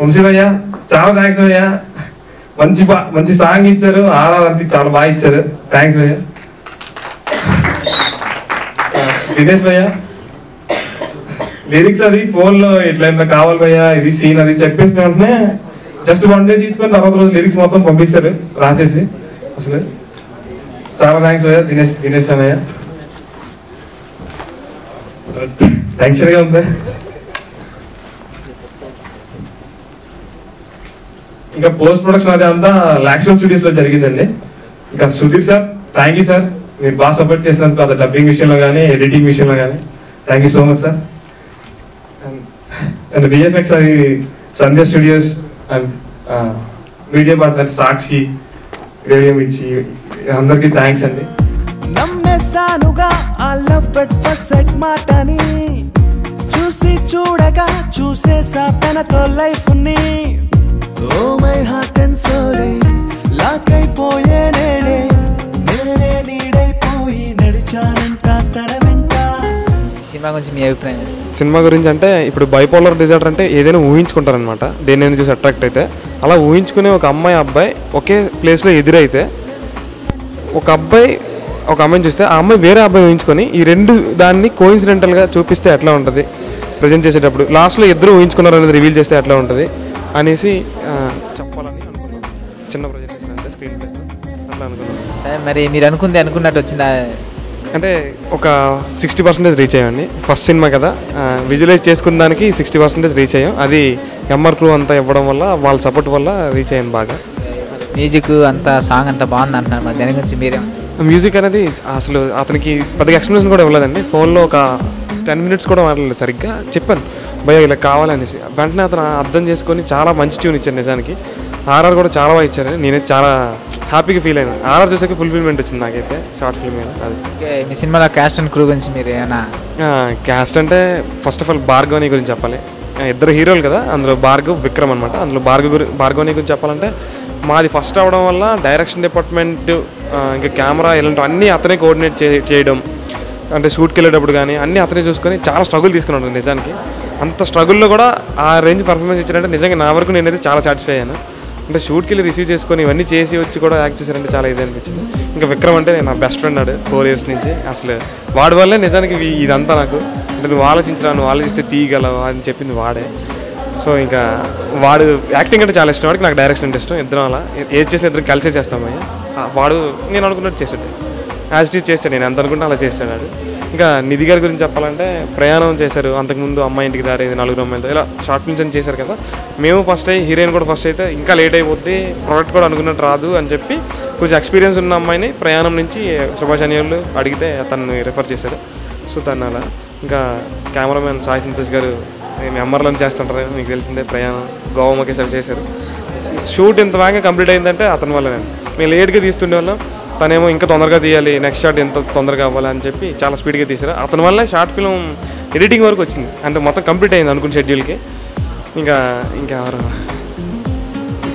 వంశీ భయ్య చాలా థ్యాంక్స్ భయ్య. మంచి సాంగ్ ఇచ్చారు, ఆర్ఆర్ అంతా చాలా బాగా ఇచ్చారు. థ్యాంక్స్ భయ్య. దినేష్ భయ్య లిరిక్స్ అది ఫోన్ లో ఇట్లా కావాలి భయ్యా, ఇది సీన్ అది చెప్పేసిన వెంటనే జస్ట్ 1 day తీసుకొని తర్వాత రోజు లిరిక్స్ మొత్తం పంపించారు రాసేసి. అసలు చాలా థ్యాంక్స్ భయ్యా. దినేష్ అన్నయ్య టెన్షన్ గా ఉంది. ఇంకా పోస్ట్ ప్రొడక్షన్ అది అంతా లాక్స్టోన్ స్టూడియోస్ లో జరిగిందండి. ఇంకా Sudheer sir thank you sir, మీరు బాగా సపోర్ట్ చేసినందుకు, అది డబ్బింగ్ విషయంలో కానీ ఎడిటింగ్ విషయంలో కానీ thank you so much sir. And VFX అది Sandhya studios and media partner Sakshi, Radio Mirchi, అందరికీ థ్యాంక్స్ అండి. నమ్మేసానుగా ఆ లవ్ ఎట్ ఫస్ట్ సైట్ మాటని, చూసి చూడగా చూసేసా తనతో లైఫ్ ని. Oh my heart and soul lock అయిపోయే నేనే నీడైపోయి నడిచానంట తన వెంట. సినిమా గురించి మీ అభిప్రాయం? సినిమా గురించి అంటే ఇప్పుడు బైపోలర్ డిజార్డర్ అంటే ఏదైనా ఊహించుకుంటారనమాట, దేని చూసి అట్రాక్ట్ అయితే. అలా ఊహించుకునే ఒక అమ్మాయి అబ్బాయి ఒకే ప్లేస్లో ఎదురైతే, ఒక అబ్బాయి ఒక అమ్మాయిని చూస్తే ఆ అమ్మాయి వేరే అబ్బాయి ఊహించుకొని ఈ రెండు దాన్ని కోఇన్సిడెంటల్గా చూపిస్తే ఎట్లా ఉంటుంది, ప్రజెంట్ చేసేటప్పుడు లాస్ట్లో ఇద్దరు ఊహించుకున్నారు అనేది రివీల్ చేస్తే ఎట్లా ఉంటుంది అనేసి చెప్పాలని అనుకున్నాను. చిన్న ప్రజెంటేషన్ అంతే, స్క్రీన్ ప్లే అట్లా అనుకున్నాను. మరి మీరు అనుకున్నట్టు వచ్చిందా? అంటే ఒక 60% రీచ్ అయ్యామండి. ఫస్ట్ సినిమా కదా, విజువలైజ్ చేసుకున్న దానికి 60% రీచ్ అయ్యాం. అది ఎంఆర్ క్రూ అంతా ఇవ్వడం వల్ల, వాళ్ళ సపోర్ట్ వల్ల రీచ్ అయ్యాను బాగా. మ్యూజిక్ అంతా సాంగ్ అంతా బాగుంది అంటున్నారు, మరి దాని గురించి మీరే? మ్యూజిక్ అనేది అసలు అతనికి పెద్దగా ఎక్స్ప్లెనేషన్ కూడా ఇవ్వలేదండి. ఫోన్లో ఒక 10 minutes కూడా మాట్లాడలేదు. సరిగ్గా చెప్పాను భయ్యా ఇలా కావాలనేసి, వెంటనే అతను అర్థం చేసుకొని చాలా మంచి ట్యూన్ ఇచ్చారు. నిజానికి ఆర్ఆర్ కూడా చాలా బాగా ఇచ్చారు. నేనైతే చాలా హ్యాపీగా ఫీల్ అయినాను. ఆర్ఆర్ చూసాక ఫుల్ఫిల్మెంట్ వచ్చింది నాకైతే షార్ట్ ఫిల్మ్ మీద. అది మీ సినిమాలో క్యాస్ట్ అండ్ క్రూ గురించి మీరు ఏమైనా? క్యాస్ట్ అంటే ఫస్ట్ ఆఫ్ ఆల్ భార్గవని గురించి చెప్పాలి. ఇద్దరు హీరోలు కదా, అందులో భార్గవ్, విక్రమ్ అనమాట. అందులో భార్గవని గురించి చెప్పాలంటే మాది ఫస్ట్ అవడం వల్ల డైరెక్షన్ డిపార్ట్మెంట్, ఇంకా కెమెరా ఇలాంటివి అన్నీ అతనే కోఆర్డినేట్ చేయడం, అంటే షూట్కి వెళ్ళేటప్పుడు కానీ అన్నీ అతనే చూసుకొని చాలా స్ట్రగుల్ తీసుకున్నాడు. నిజానికి అంత స్ట్రగుల్లో కూడా ఆ రేంజ్ పర్ఫార్మెన్స్ ఇచ్చారంటే నిజంగా నా వరకు నేనైతే చాలా సాటిస్ఫై అయ్యాను. అంటే షూట్కి వెళ్ళి రిసీవ్ చేసుకొని ఇవన్నీ చేసి వచ్చి కూడా యాక్ట్ చేశారంటే చాలా ఇది అనిపించింది. ఇంకా విక్రమ్ అంటే నా బెస్ట్ ఫ్రెండ్ నాడు 4 years నుంచి. అసలు వాడి వల్లే నిజానికి ఇదంతా నాకు, అంటే నువ్వు ఆలోచించరా, నువ్వు ఆలోచిస్తే తీయగలవు అని చెప్పింది వాడే. సో ఇంకా వాడు యాక్టింగ్ అంటే చాలా ఇష్టం, వాడికి నాకు డైరెక్షన్ అంటే ఇష్టం. ఇద్దరం అలా ఏది చేసినా ఇద్దరం కలిసే చేస్తాం. వాడు నేను అనుకున్నట్టు చేసాడు, యాజ్ ఇట్ ఈజ్ చేస్తాడు, నేను ఎంత అనుకుంటే అలా చేస్తాడు వాడు. ఇంకా నిధి గారి గురించి చెప్పాలంటే ప్రయాణం చేశారు, అంతకుముందు అమ్మాయి ఇంటికి దారి, 4 అమ్మాయిలతో ఇలా షార్ట్ ఫిల్మ్స్ అని చేశారు కదా. మేము ఫస్ట్ అయ్యి హీరోయిన్ కూడా ఫస్ట్ అయితే ఇంకా లేట్ అయిపోద్ది, ప్రోడక్ట్ కూడా అనుకున్నట్టు రాదు అని చెప్పి కొంచెం ఎక్స్పీరియన్స్ ఉన్న అమ్మాయిని ప్రయాణం నుంచి సుభాష్ అనియలు అడిగితే తను రిఫర్ చేశారు. సో తను అలా. ఇంకా కెమెరామెన్ సాయి సంతోష్ గారు మేము ఎంఆర్లో చేస్తుంటారు, మీకు తెలిసిందే. ప్రయాణం, గోవామకి సార్ చేశారు. షూట్ ఇంత వేగంగా కంప్లీట్ అయిందంటే అతని వల్ల. మేము లేట్గా తీస్తుండే వాళ్ళం, తనేమో ఇంకా తొందరగా తీయాలి, నెక్స్ట్ షాట్ ఎంత తొందరగా అవ్వాలి అని చెప్పి చాలా స్పీడ్గా తీశారు. అతని వల్ల షార్ట్ ఫిల్మ్ ఎడిటింగ్ వరకు వచ్చింది, అంటే మొత్తం కంప్లీట్ అయింది అనుకున్న షెడ్యూల్కి. ఇంకా ఎవరు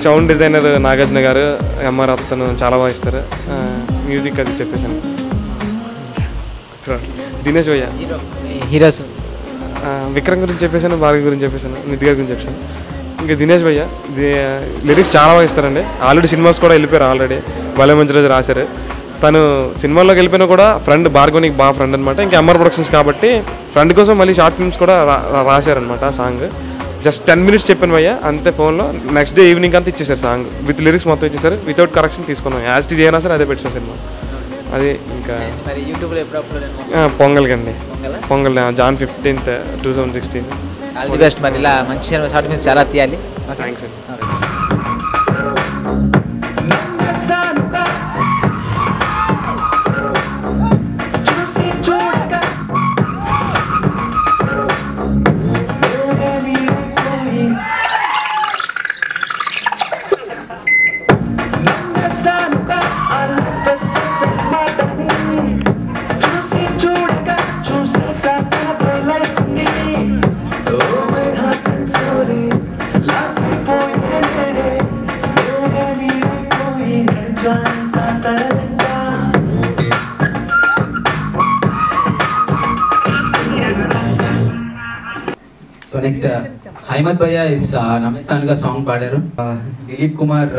సౌండ్ డిజైనర్ నాగార్జున గారు, ఎంఆర్ అతను చాలా బాగా ఇస్తారు. మ్యూజిక్ అది చెప్పేసాను. దినేష్ భయ్య హీరోస్ విక్రమ్ గురించి చెప్పేసాను, భార్గవి గురించి చెప్పేసాను, నిధి గారి గురించి చెప్పేసాను. ఇంకా దినేష్ భయ్య లిరిక్స్ చాలా బాగా ఇస్తారండి. ఆల్రెడీ సినిమాస్ కూడా వెళ్ళిపోయారు, ఆల్రెడీ భలే మంచి రోజు రాశారు. తను సినిమాల్లోకి వెళ్ళిపోయినా కూడా ఫ్రెండ్ భార్గవనికి బాగా ఫ్రెండ్ అనమాట. ఇంకా ఎంఆర్ ప్రొడక్షన్స్ కాబట్టి ఫ్రెండ్ కోసం మళ్ళీ షార్ట్ ఫిల్మ్స్ కూడా రాశారనమాట. ఆ సాంగ్ జస్ట్ 10 minutes చెప్పాను భయ్య అంతే ఫోన్లో. నెక్స్ట్ డే ఈవినింగ్ అంతా ఇచ్చేసారు సాంగ్ విత్ లిరిక్స్ మొత్తం ఇచ్చేసారు, వితౌట్ కరెక్షన్ తీసుకున్నాం. యాజ్ టీజ్ అయినా సరే అదే పెట్టాం సినిమా. అది ఇంకా పొంగల్కి అండి, pongal Jan 15th, 2016. All the best. మరి ఇలా మంచి షార్ట్ ఫిల్మ్స్ చాలా తీయాలి. థ్యాంక్స్ అండి. సో నెక్స్ట్ హైమద్ భయ్య ఇస్ నమస్తాన్గా సాంగ్ పాడారు. దిలీప్ కుమార్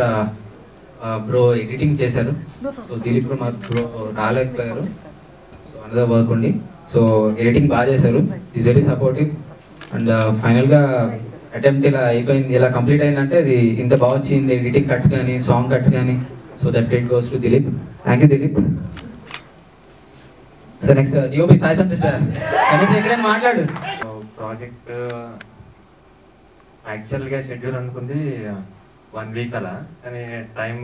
బ్రో ఎడిటింగ్ చేశారు. సో దిలీప్ కుమార్ బ్రో రాలేకపోయారు, సో అనదర్ వర్క్ ఉండి. సో ఎడిటింగ్ బాగా చేశారు, ఈజ్ వెరీ సపోర్టివ్. అండ్ ఫైనల్గా అటెంప్ట్ ఇలా అయిపోయింది, ఇలా కంప్లీట్ అయిందంటే అది ఇంత బాగా వచ్చింది, ఎడిటింగ్ కట్స్ కానీ సాంగ్ కట్స్ కానీ. So that credit goes to Dilip. Thank you Dilip. So next DOP Sai Santosh కనీసం ఎక్కడైనా మాట్లాడు. ప్రాజెక్ట్ యాక్చువల్గా షెడ్యూల్ అనుకుంది 1 week అలా, కానీ టైం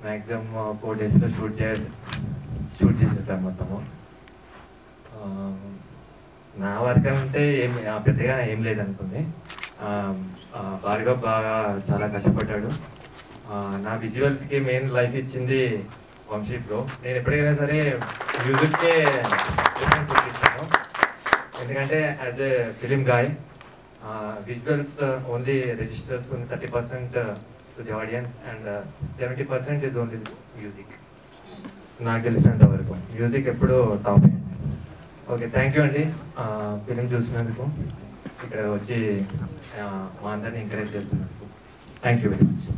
మ్యాక్సిమం 4 daysలో షూట్ చేసేస్తాం మొత్తము. నా వర్క్ అంటే పెద్దగా ఏం లేదనుకుంది. భార్గవ్ బాగా చాలా కష్టపడ్డాడు. నా విజువల్స్కి మెయిన్ లైఫ్ ఇచ్చింది వంశీ బ్రో. నేను ఎప్పటికైనా సరే మ్యూజిక్కే ప్రిఫరెన్స్ ఇస్తాను, ఎందుకంటే as a film guy visuals only registers 30% to the audience and 70% is only music. నాకు తెలిసినంత వరకు మ్యూజిక్ ఎప్పుడు టాప్. ఓకే, థ్యాంక్ యూ అండి ఫిలిం చూసినందుకు, ఇక్కడ వచ్చి మా అందరిని ఎంకరేజ్ చేస్తున్నందుకు. Thank you very much.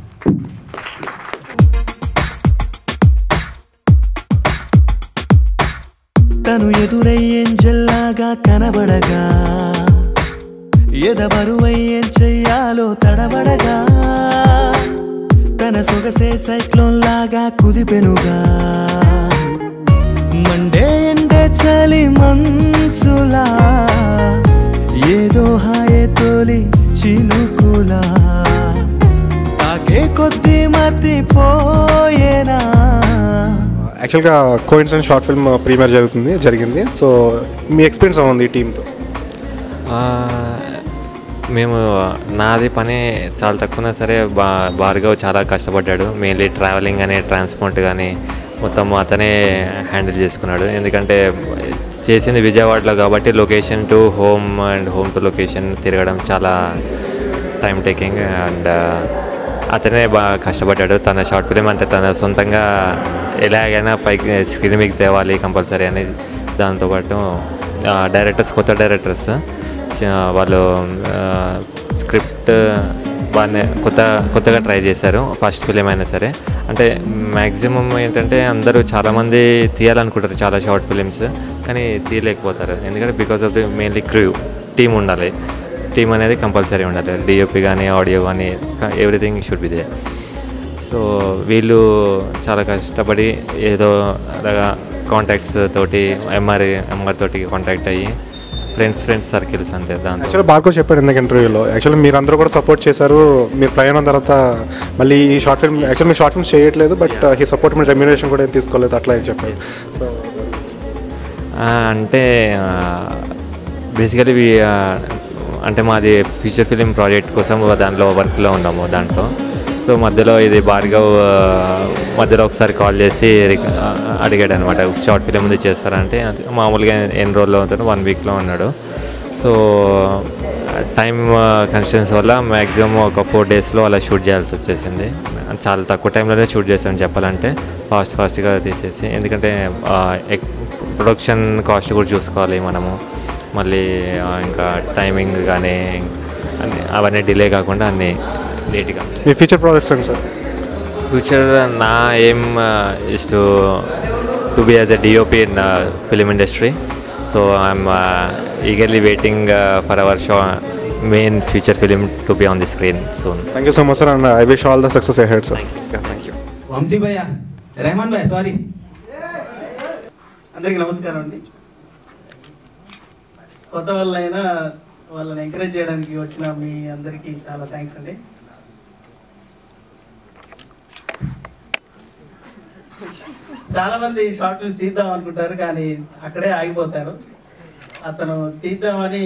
తను ఎదురయ్యేం జల్లాగా కనబడగా, ఎదబరువయ్యేం చెయ్యాలో తడబడగా, తన సొగసే సైక్లోన్ లాగా కుదిపెనుగా, మండే ఎండే చలి మంచులా, ఏదో హాయే తోలి చినుకులా, తాకే కొద్ది మతిపోయేనా. యాక్చువల్గా కోఇన్సిడెంట్ షార్ట్ ఫిల్మ్ ప్రీమియర్ జరిగింది. సో మీ ఎక్స్పీరియన్స్ ఉంది ఈ టీంతో? మేము నాది పని చాలా తక్కువనా సరే భార్గవ్ చాలా కష్టపడ్డాడు. మెయిన్లీ ట్రావెలింగ్ కానీ ట్రాన్స్పోర్ట్ కానీ మొత్తం అతనే హ్యాండిల్ చేసుకున్నాడు. ఎందుకంటే చేసింది విజయవాడలో కాబట్టి location to home and home to location తిరగడం చాలా టైం టేకింగ్. అండ్ అతనే బాగా కష్టపడ్డాడు. తన షార్ట్ ఫిలిం అంటే తన సొంతంగా ఎలాగైనా పైకి స్క్రీన్ మీకు తేవాలి కంపల్సరీ అనేది. దాంతోపాటు డైరెక్టర్స్, కొత్త డైరెక్టర్స్ వాళ్ళు స్క్రిప్ట్ బాగానే కొత్తగా ట్రై చేశారు. ఫస్ట్ ఫిలిం అయినా సరే అంటే మ్యాక్సిమం ఏంటంటే అందరూ చాలామంది తీయాలనుకుంటారు చాలా షార్ట్ ఫిలిమ్స్, కానీ తీయలేకపోతారు. ఎందుకంటే because of the mainly crew team ఉండాలి. టీమ్ అనేది కంపల్సరీ ఉండాలి. డిఓపి కానీ ఆడియో కానీ everything should be they. So వీళ్ళు చాలా కష్టపడి ఏదో అలాగా కాంటాక్ట్స్ తోటి ఎంఆర్ తోటి కాంటాక్ట్ అయ్యి ఫ్రెండ్స్ సర్కిల్స్ అంతే. దాంతో యాక్చువల్గా భార్గవ్ చెప్పారు ఇందాక ఇంటర్వ్యూలో, యాక్చువల్లీ మీరు అందరూ కూడా సపోర్ట్ చేశారు. మీరు ప్రయాణం తర్వాత మళ్ళీ ఈ షార్ట్ ఫిల్మ్ యాక్చువల్లీ మీరు షార్ట్ ఫిల్మ్స్ చేయట్లేదు, బట్ ఈ సపోర్ట్ మీరు రెమ్యూనరేషన్ కూడా ఏం తీసుకోలేదు అట్లా అని చెప్పారు. సో అంటే బేసికలీ అంటే మాది ఫ్యూచర్ ఫిలిం ప్రాజెక్ట్ కోసం దాంట్లో వర్క్లో ఉన్నాము దాంట్లో. సో మధ్యలో ఇది భార్గవ్ మధ్యలో ఒకసారి కాల్ చేసి అడిగాడు అనమాట, షార్ట్ ఫిలిం ఉంది చేస్తారంటే. మామూలుగా ఎన్ని రోజుల్లో ఉంటాడు, 1 వీక్లో ఉన్నాడు. సో టైం కన్స్టెన్స్ వల్ల మ్యాక్సిమం ఒక 4 డేస్లో అలా షూట్ చేయాల్సి వచ్చేసింది. చాలా తక్కువ టైంలోనే షూట్ చేసాం చెప్పాలంటే, ఫాస్ట్గా తీసేసి. ఎందుకంటే ప్రొడక్షన్ కాస్ట్ కూడా చూసుకోవాలి మనము, మళ్ళీ ఇంకా టైమింగ్ కానీ అవన్నీ డిలే కాకుండా అన్నీ నీట్గా. మీ ఫ్యూచర్ ప్రాజెక్ట్స్ అండి సార్? ఫ్యూచర్ నా ఏం is to be as a DOP in film industry. So I'm eagerly waiting for our main feature film to be on the screen soon. Thank you so much sir, and I wish all the success ahead sir. Thank you. Vamsi bhaiya, Rahman bhai, sorry. అందరికీ నమస్కారం అండి. కొత్త వాళ్ళైనా వాళ్ళని ఎంకరేజ్ చేయడానికి వచ్చిన మీ అందరికీ చాలా థ్యాంక్స్ అండి. చాలా మంది షార్ట్ ఫిల్మ్స్ తీద్దాం అనుకుంటారు కానీ అక్కడే ఆగిపోతారు. అతను తీద్దామని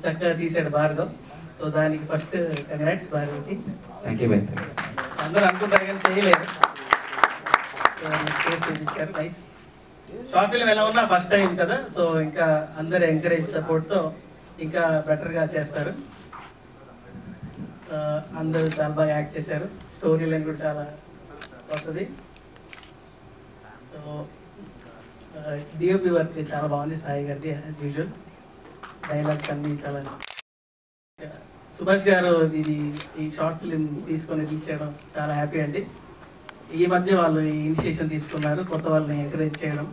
చక్కగా తీసాడు భార్గవ్. సో దానికి ఫస్ట్ కంగ్రాట్స్ భార్గవ్కి. Thank you bye. అందరూ అనుకుంటారు కానీ చేయలేదు. సో చేసి ఇచ్చారు, నైస్. షార్ట్ ఫిల్మ్ ఎలా ఉన్నా ఫస్ట్ టైం కదా, సో ఇంకా అందరు ఎంకరేజ్ సపోర్ట్తో ఇంకా బెటర్గా చేస్తారు. అందరూ చాలా బాగా యాక్ట్ చేశారు. స్టోరీ లైన్ కూడా చాలా వస్తుంది. సో డిఓపి వర్క్ చాలా బాగుంది సాయి గారిది, యాజ్ యూజువల్. డైలాగ్స్ అన్నీ చాలా. సుభాష్ గారు ఇది ఈ షార్ట్ ఫిలిం తీసుకొని రిలీజ్ చేయడం చాలా హ్యాపీ అండి. ఈ మధ్య వాళ్ళు ఈ ఇనిషియేషన్ తీసుకున్నారు, కొత్త వాళ్ళని ఎంకరేజ్ చేయడం.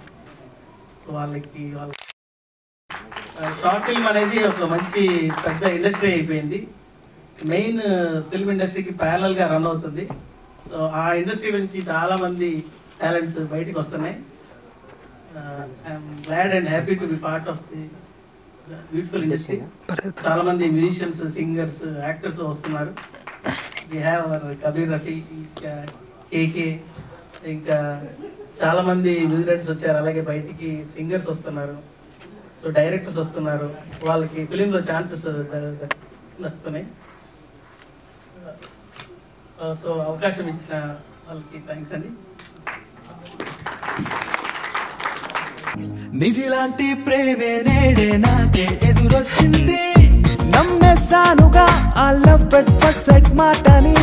సో వాళ్ళకి షార్ట్ ఫిల్మ్ అనేది ఒక మంచి పెద్ద ఇండస్ట్రీ అయిపోయింది. మెయిన్ ఫిల్మ్ ఇండస్ట్రీకి ప్యారలల్గా రన్ అవుతుంది. సో ఆ ఇండస్ట్రీ నుంచి చాలామంది టాలెంట్స్ బయటికి వస్తున్నాయి. I'm glad and happy to be part of the beautiful industry. చాలా మంది మ్యూజిషియన్స్, సింగర్స్, యాక్టర్స్ వస్తున్నారు. We have our Kabir Rafi, ఇంకా కేకే, ఇంకా చాలా మంది మ్యూజిక్ డైరెక్టర్స్ వచ్చారు. అలాగే బయటికి సింగర్స్ వస్తున్నారు. సో డైరెక్టర్స్ వస్తున్నారు. వాళ్ళకి ఫిలింలో ఛాన్సెస్ దక్కుతున్నాయి. సో అవకాశం ఇచ్చిన వాళ్ళకి థ్యాంక్స్ అండి. నిధి లాంటి ప్రేమే నేడే నాకే ఎదురొచ్చింది. నమ్మేసానుగా ఆ లవ్ ఎట్ ఫస్ట్ సైట్ మాటని.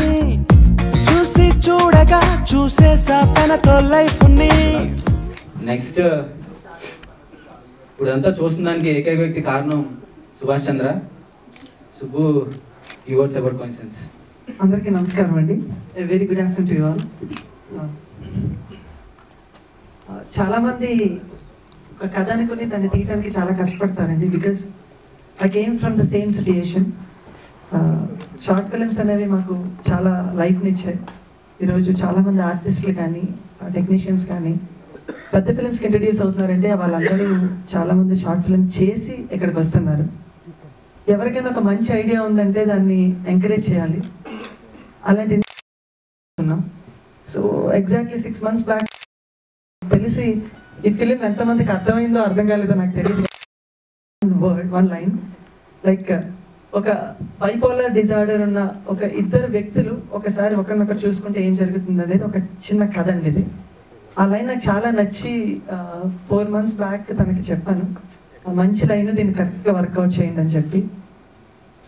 చూసి చూడగా చూసేసా తనతో లైఫ్ ని. నెక్స్ట్ ఇప్పుడంతా చూసిన దానికి ఏకైక వ్యక్తి కారణం Subhash Chandra. Subbu, you words about coincidence. అందరికీ నమస్కారం అండి. Very good afternoon to you all. చాలామంది ఒక కథ అనుకుని దాన్ని తీయడానికి చాలా కష్టపడతారండి. Because I came from the same situation. Short films అనేవి మాకు చాలా లైఫ్ని ఇచ్చాయి. ఈరోజు చాలామంది ఆర్టిస్టులు కానీ టెక్నీషియన్స్ కానీ పెద్ద ఫిలిమ్స్కి ఇంట్రడ్యూస్ అవుతున్నారంటే వాళ్ళందరూ చాలామంది షార్ట్ ఫిలిం చేసి ఇక్కడికి వస్తున్నారు. ఎవరికైనా ఒక మంచి ఐడియా ఉందంటే దాన్ని ఎంకరేజ్ చేయాలి. అలాంటి ఉన్నాం. సో ఎగ్జాక్ట్లీ 6 months బ్యాక్ తెలిసి ఈ ఫిలిం ఎంతమందికి అర్థమైందో అర్థం కాలేదో నాకు తెలియదు. వన్ లైన్ లైక్ ఒక బైపోలర్ డిజార్డర్ ఉన్న ఒక ఇద్దరు వ్యక్తులు ఒకసారి ఒకరినొకరు చూసుకుంటే ఏం జరుగుతుంది అనేది ఒక చిన్న కథ అండి ఇది. ఆ లైన్ నాకు చాలా నచ్చి 4 months బ్యాక్ తనకి చెప్పాను, మంచి లైన్, దీన్ని కరెక్ట్గా వర్కౌట్ చేయండి అని చెప్పి.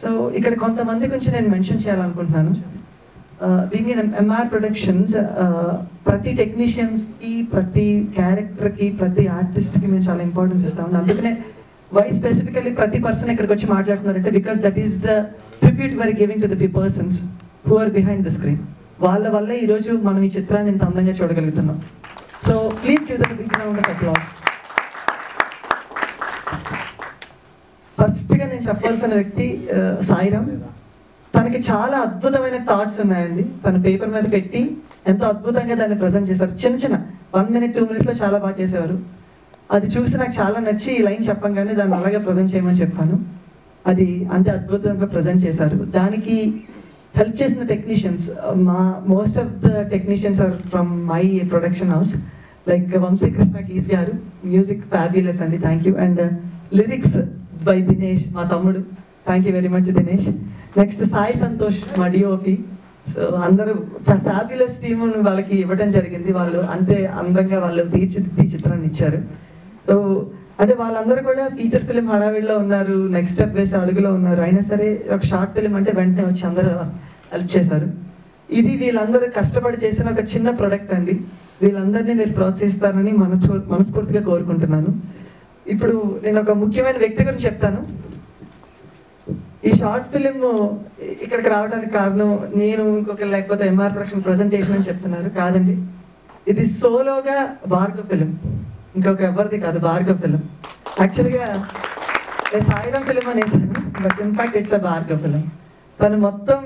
సో ఇక్కడ కొంతమంది గురించి నేను మెన్షన్ చేయాలనుకుంటున్నాను. బీయింగ్ ఇన్ ఎంఆర్ ప్రొడక్షన్స్, ప్రతి టెక్నీషియన్స్కి, ప్రతి క్యారెక్టర్కి, ప్రతి ఆర్టిస్ట్కి మేము చాలా ఇంపార్టెన్స్ ఇస్తాము. అందుకనే వై స్పెసిఫికల్లీ ప్రతి పర్సన్ ఇక్కడికి వచ్చి మాట్లాడుతున్నారంటే because that is the tribute we are giving to the persons who are behind the screen. వాళ్ళ వల్లే ఈరోజు మనం ఈ చిత్రాన్ని ఇంత అందంగా చూడగలుగుతున్నాం. So please give them a big round of applause. ఫస్ట్గా నేను చెప్పాల్సిన వ్యక్తి సాయిరామ్. తనకి చాలా అద్భుతమైన థాట్స్ ఉన్నాయండి. తన పేపర్ మీద పెట్టి ఎంతో అద్భుతంగా దాన్ని ప్రజెంట్ చేశారు. చిన్న 1 minute 2 minutes చాలా బాగా చేసేవారు. అది చూసి నాకు చాలా నచ్చి ఈ లైన్ చెప్పంగానే దాన్ని అలాగే ప్రజెంట్ చేయమని చెప్పాను. అది అంతే అద్భుతంగా ప్రజెంట్ చేశారు. దానికి హెల్ప్ చేసిన technicians, most of the technicians are from my production house. Like Vamsi Krishna keys గారు, మ్యూజిక్ ఫ్యాబ్యులస్ అండి, thank you. And lyrics by Dinesh, మా తమ్ముడు, thank you very much Dinesh. Next Sai Santosh మా డిఓపి. సో అందరూ ఫ్యాబ్యులస్ టీమ్ వాళ్ళకి ఇవ్వడం జరిగింది. వాళ్ళు అంతే అందంగా వాళ్ళు తీర్చిదిద్ది చిత్రాన్ని ఇచ్చారు. సో అంటే వాళ్ళందరూ కూడా ఫీచర్ ఫిలిం హడావిడిలో ఉన్నారు, నెక్స్ట్ స్టెప్ వేసే అడుగులో ఉన్నారు. అయినా సరే ఒక షార్ట్ ఫిలిం అంటే వెంటనే వచ్చి అందరూ హెల్ప్ చేశారు. ఇది వీళ్ళందరూ కష్టపడి చేసిన ఒక చిన్న ప్రొడక్ట్ అండి. వీళ్ళందరినీ మీరు ప్రోత్సహిస్తారని మనస్ఫూర్తిగా కోరుకుంటున్నాను. ఇప్పుడు నేను ఒక ముఖ్యమైన వ్యక్తి గురించి చెప్తాను. ఈ షార్ట్ ఫిలిం ఇక్కడికి రావడానికి కారణం నేను ఇంకొక లేకపోతే ఎంఆర్ ప్రొడక్షన్ ప్రజెంటేషన్ అని చెప్తున్నారు. కాదండి, ఇది సోలోగా భార్గవ్ ఫిలిం, ఇంకొక ఎవరిది కాదు, భార్గవ్ ఫిలిం. యాక్చువల్గా నేను సాయిరామ్ ఫిలిం అనేసాను, but in fact it's a Bhargav film. తను మొత్తం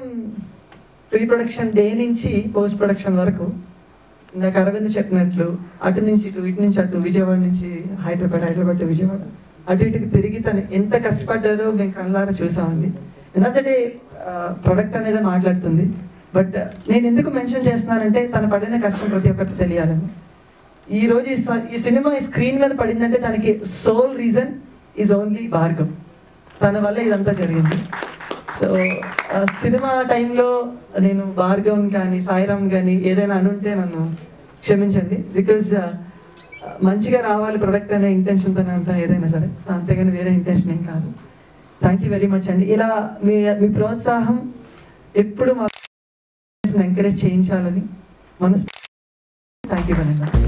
ప్రీ ప్రొడక్షన్ డే నుంచి పోస్ట్ ప్రొడక్షన్ వరకు నాకు అరవింద్ చెప్పినట్లు అటు నుంచి ఇటు, ఇటు నుంచి అటు, విజయవాడ నుంచి హైదరాబాద్ టు విజయవాడ అటు ఇటుకి తిరిగి తను ఎంత కష్టపడ్డారో మేము కళ్ళారా చూసామండి. ఎందుకంటే ప్రొడక్ట్ అనేది మాట్లాడుతుంది. బట్ నేను ఎందుకు మెన్షన్ చేస్తున్నానంటే తను పడిన కష్టం ప్రతి ఒక్కరికి తెలియాలని. ఈరోజు ఈ సినిమా స్క్రీన్ మీద పడిందంటే దానికి soul reason is only Bhargav. తన వల్ల ఇదంతా జరిగింది. సో సినిమా టైంలో నేను భార్గవ్ని కానీ సాయిరామ్ కానీ ఏదైనా అనుంటే నన్ను క్షమించండి. బికాజ్ మంచిగా రావాలి ప్రొడక్ట్ అనే ఇంటెన్షన్తోనే ఉంటాం ఏదైనా సరే. సో అంతేగాని వేరే ఇంటెన్షన్ ఏం కాదు. థ్యాంక్ యూ వెరీ మచ్ అండి. ఇలా మీ ప్రోత్సాహం ఎప్పుడు మా ఎంకరేజ్ చేయించాలని మనసు. Thank you very much.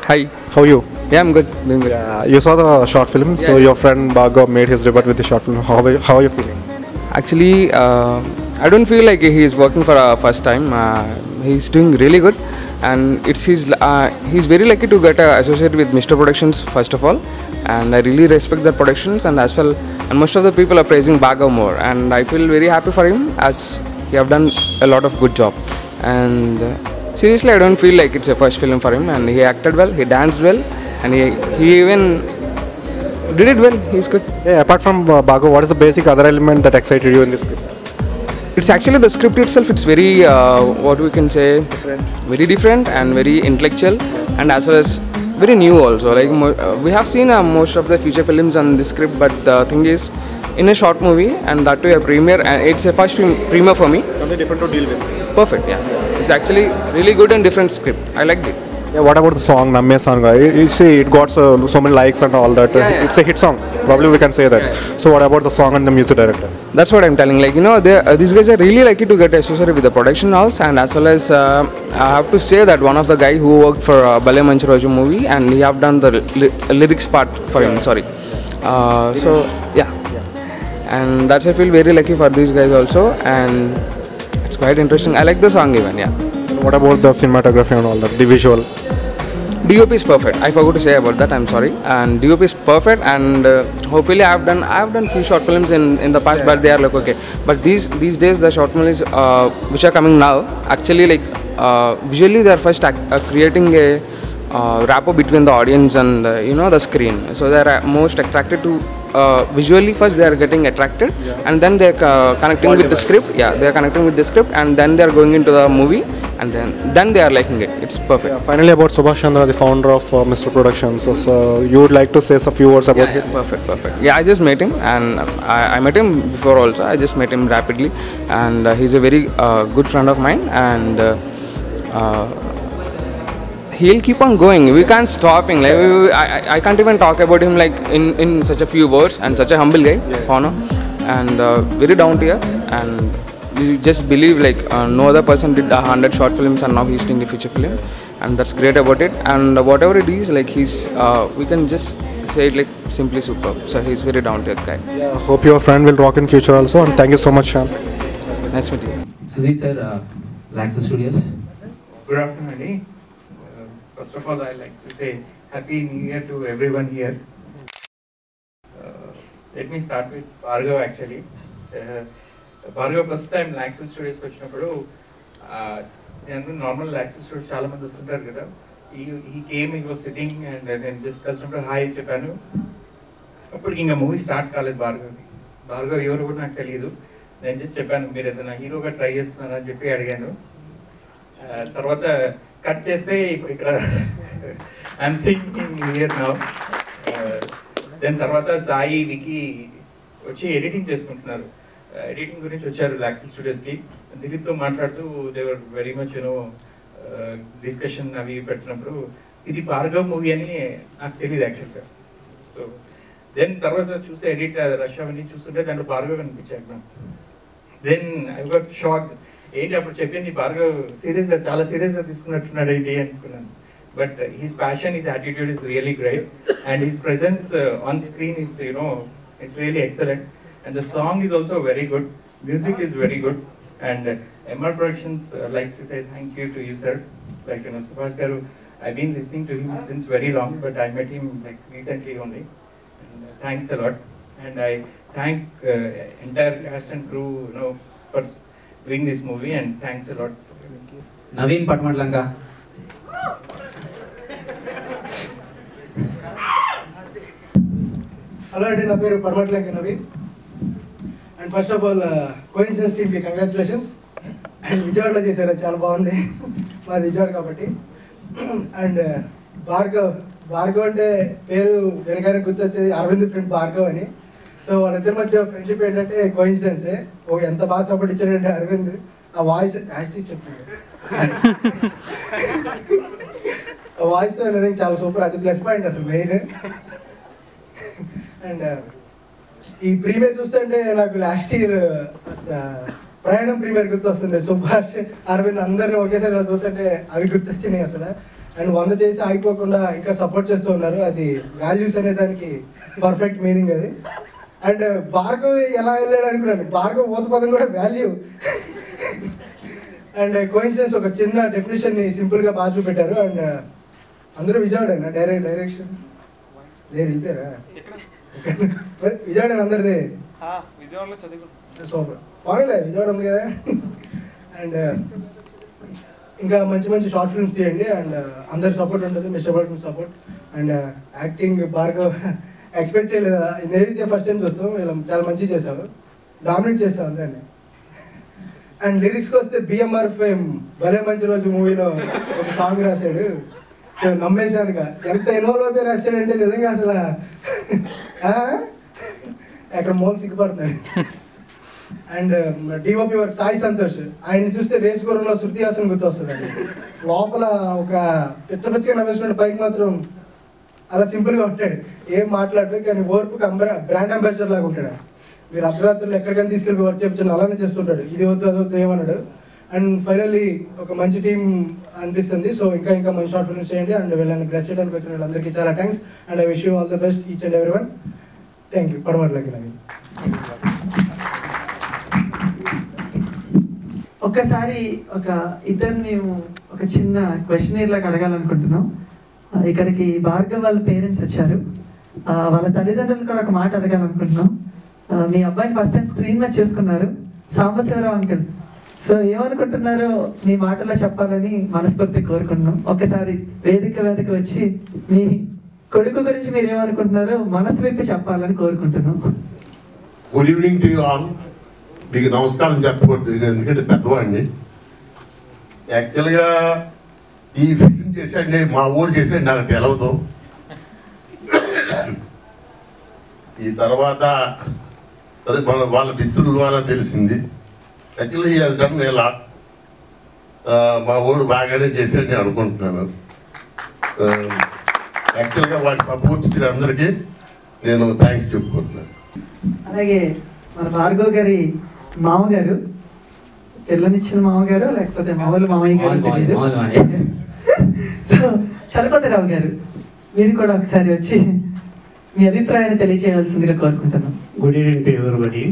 Hi. How are you? Yeah, I'm good. Doing good. You saw the short film, so your friend Bhargav made his debut with the short film. How are you feeling? Actually, I don't feel like he is working for a first time. He's doing really good, and he's very lucky to get associated with Mr. Productions first of all, and I really respect their productions, and as well, and most of the people are praising Bhargav more, and I feel very happy for him as he have done a lot of good job, and seriously, I don't feel like it's a first film for him, and he acted well, he danced well, and he even did it well. He's good. Yeah, apart from Bhargav, what is the basic other element that excited you in this script? It's actually the script itself. It's very what we can say, very different and very intellectual, and as well as very new also. Like we have seen most of the feature films on this script, but the thing is, in a short movie, and that too a premiere, and it's a first premiere for me. Something different to deal with. Perfect, yeah. It's actually really good and different script. I liked it. Yeah, what about the song Namme song? You see, it got so many likes and all that. Yeah. It's a hit song. Probably we can say that. So what about the song and the music director? That's what I'm telling. Like these guys are really lucky to get associated with the production house, and as well as I have to say that one of the guy who worked for Bale Manchuraju movie, and he have done the lyrics part for him. Sorry. So yeah, and that's I feel very lucky for these guys also, and it's quite interesting. I like the song even. Yeah. What about the cinematography and all that? The visual. DOP is perfect. I forgot to say about that. I'm sorry. And DOP is perfect, and hopefully I have done few short films in the past, but they are like okay. But these days the short films which are coming now actually like visually they are first creating a rapport between the audience and the screen. So they are most attracted to visually first they are getting attracted, and then they are connecting with the script. Yeah, they are connecting with the script, and then they are going into the movie, and then they are liking it. It's perfect. Yeah, finally about Subhash Chandra, the founder of Mr. Productions. So you would like to say a few words about him? Perfect. Yeah, I just met him, and I met him before also. I just met him rapidly, and he's a very good friend of mine, and he'll keep on going. We can't stop him. Like I can't even talk about him like in such a few words, and such a humble guy, and very down to earth, and you just believe like no other person did 100 short films, and now he's doing a feature film, and that's great about it. And whatever it is, like he's we can just say it like simply superb. So he's very down to earth guy. Yeah, hope your friend will rock in future also, and thank you so much, Shyam. Nice meeting you. Sudhir sir, Laxus Studios. Good afternoon, Adi. First of all, I like to say Happy New Year to everyone here. Let me start with Bhargav actually. Bhargav first time Laxus Studios వచ్చినప్పుడు నేను నార్మల్ Laxus Studios చాలా మంది వస్తుంటారు కదా. He came, he was sitting, and నేను జస్ట్ కలిసినప్పుడు హాయ్ చెప్పాను. అప్పటికి ఇంకా మూవీ స్టార్ట్ కాలేదు భార్గవ్ ఎవరు కూడా నాకు తెలియదు. నేను జస్ట్ చెప్పాను మీరు ఏదైనా హీరోగా ట్రై చేస్తున్నారా అని చెప్పి అడిగాను. తర్వాత కట్ చేస్తే ఇప్పుడు ఇక్కడ I'm seeing here now. Then తర్వాత సాయి వికి వచ్చి ఎడిటింగ్ చేసుకుంటున్నారు. ఎడిటింగ్ గురించి వచ్చారు లాక్సల్ స్టూడియోస్కి. దిలీప్తో మాట్లాడుతూ దేవర్ వెరీ మచ్ డిస్కషన్ అవి పెట్టినప్పుడు ఇది భార్గవ్ మూవీ అని నాకు తెలియదు యాక్చువల్గా. సో దెన్ తర్వాత చూస్తే ఎడిట్ రష్ అవన్నీ చూస్తుంటే దాంట్లో భార్గవ్ అనిపించాడు నాకు. దెన్ ఐ గట్ షాక్, ఏంటి అప్పుడు చెప్పింది భార్గవ్ సీరియస్గా చాలా సీరియస్గా తీసుకున్నట్టున్నాడు ఏంటి అనుకున్నాను. But his passion, his attitude is really great and his presence on screen is it's really excellent and the song is also very good, music is very good and MR Productions like to say thank you to you sir. Like Subhash Garu, I've been listening to him since very long but I met him like recently only and thanks a lot and I thank entire cast and crew for doing this movie and thanks a lot. Naveen Patmadlanka. Hello అండి, నా పేరు Padamatlanka Naveen. And first of all coincidence టీమ్కి కంగ్రాచులేషన్స్. అండ్ విజయవాడలో చేశారు, చాలా బాగుంది, మాది విజయవాడ కాబట్టి. అండ్ భార్గవ్ అంటే పేరు వెనకాల గుర్తొచ్చేది అరవింద్ ఫ్రెండ్ భార్గవ్ అని. సో వాళ్ళిద్దరి మధ్య ఫ్రెండ్షిప్ ఏంటంటే కోయిన్సిడెన్సే. ఎంత బాగా సపోర్ట్ ఇచ్చాడంటే అరవింద్, ఆ వాయిస్ యాస్టిక్ చెప్పాడు, ఆ వాయిస్ అనేది చాలా సూపర్, అది ప్లస్ పాయింట్ అసలు మెయిన్. అండ్ ఈ ప్రీమియర్ చూస్తుంటే నాకు లాస్ట్ ఇయర్ ప్రయాణం ప్రీమియర్ గుర్తొస్తుంది. సుభాష్, అరవింద్ అందరినీ ఒకేసారి చూస్తుంటే అవి గుర్తొచ్చినాయి అసలు. అండ్ 100 చేసి ఆగిపోకుండా ఇంకా సపోర్ట్ చేస్తూ ఉన్నారు, అది వాల్యూస్ అనే దానికి పర్ఫెక్ట్ మీనింగ్ అది. అండ్ భార్గవ్ ఎలా వెళ్ళాడు అనుకున్నాను, భార్గవ్ పోత పదం కూడా వాల్యూ. అండ్ కోయిన్సిడెన్స్ ఒక చిన్న డెఫినేషన్ని సింపుల్గా బాగా చూపెట్టారు. అండ్ అందరూ విజయవాడేనా డైరెక్షన్ లేదు వెళ్ళిపోయారా? విజయవాడ అందరిది విజయవాడలో చదువుకుంటాం. సూపర్, బాగుంది విజయవాడ ఉంది కదా. అండ్ ఇంకా మంచి మంచి షార్ట్ ఫిల్మ్స్ తీయండి అండ్ అందరి సపోర్ట్ ఉంటుంది, mister bird support. And acting Bhargav expect చేయలేదు, నేనైతే ఫస్ట్ టైం చూస్తాం, ఇలా చాలా మంచిగా చేశావు, డామినేట్ చేస్తావు అందరినీ. అండ్ లిరిక్స్కి వస్తే బిఎంఆర్ ఫేమ్ భలే మంచి రోజు మూవీలో ఒక సాంగ్ రాశాడు. సో నమ్మేశానుగా, ఎంత ఇన్వాల్వ్ అయిపోయి రాశాడంటే నిజంగా అసలు అక్కడ మోల్ సిగ్గుపడుతున్నాడు. And DOP work Sai Santosh, ఆయన చూస్తే రేస్ గురంలో శృతి హాసన్ గుర్తొస్తుందండి. లోపల ఒక పిచ్చగా నవ్వేసినట్టు, పైకి మాత్రం అలా సింపుల్గా ఉంటాడు, ఏం మాట్లాడదు కానీ ఓర్పుకి బ్రాండ్ అంబాసిడర్ లాగా ఉంటాడు. మీరు అర్ధరాత్రులు ఎక్కడికైనా తీసుకెళ్ళి వర్క్ చేయించాను అలానే చేస్తుంటాడు, ఇది వద్దు అదొద్దు ఏమన్నాడు. అండ్ ఫైనల్లీ ఒక మంచి టీం అనిపిస్తుంది. సో ఇంకా మంచి షార్ట్ ఫిల్మ్స్ చేయండి అండ్ వీళ్ళని బ్లెస్ చేయడానికి వచ్చిన వాళ్ళందరికీ చాలా thanks and I wish you all the best each and everyone. Thank you. పడమట్లకి నవీన్. ఒక్కసారి ఇద్దరు మేము ఒక చిన్న క్వశ్చనీర్ లాగా అడగాలనుకుంటున్నాం. ఇక్కడికి భార్గవ్ వాళ్ళ పేరెంట్స్ వచ్చారు, వాళ్ళ తల్లిదండ్రులు కూడా ఒక మాట అడగాలనుకుంటున్నాం. మీ అబ్బాయిని ఫస్ట్ టైం స్క్రీన్ మీద చేసుకున్నారు, సాంబశివరావు అంకుల్. సో ఏమనుకుంటున్నారో మీ మాటలో చెప్పాలని మనస్ఫూర్తి కోరుకుంటున్నాం. ఒకసారి వేదిక వచ్చి మీ కొడుకు గురించి మీరు ఏమనుకుంటున్నారో మనసు విప్పి చెప్పాలని కోరుకుంటున్నాం. Good evening to you all. మీకు నమస్కారం చెప్పకూడదు ఎందుకంటే పెద్దవాడిని. యాక్చువల్గా ఈ ఫిల్మ్ చేశాడే మా ఊరు చేసాడు నాకు తెలవదు. ఈ తర్వాత అదే వాళ్ళ మిత్రుల ద్వారా తెలిసింది. యాక్చువల్లీ ఈ హాజ్ డన్ ఏ లాట్. మా ఊరు బాగానే చేశాడు నేను అనుకుంటున్నాను. యాక్చువల్గా వాటి సపోర్ట్ ఇచ్చిన అందరికీ నేను థ్యాంక్స్ చెప్పుకుంటున్నాను. అలాగే మన భార్గవ్ గారి మామగారు, పిల్లనిచ్చిన మామగారు లేకపోతే మామూలు మామయ్య గారు తెలియదు. సో చలపతిరావు గారు, మీరు కూడా ఒకసారి వచ్చి మీ అభిప్రాయాన్ని తెలియజేయవలసిందిగా కోరుకుంటున్నాం. Good evening to everybody.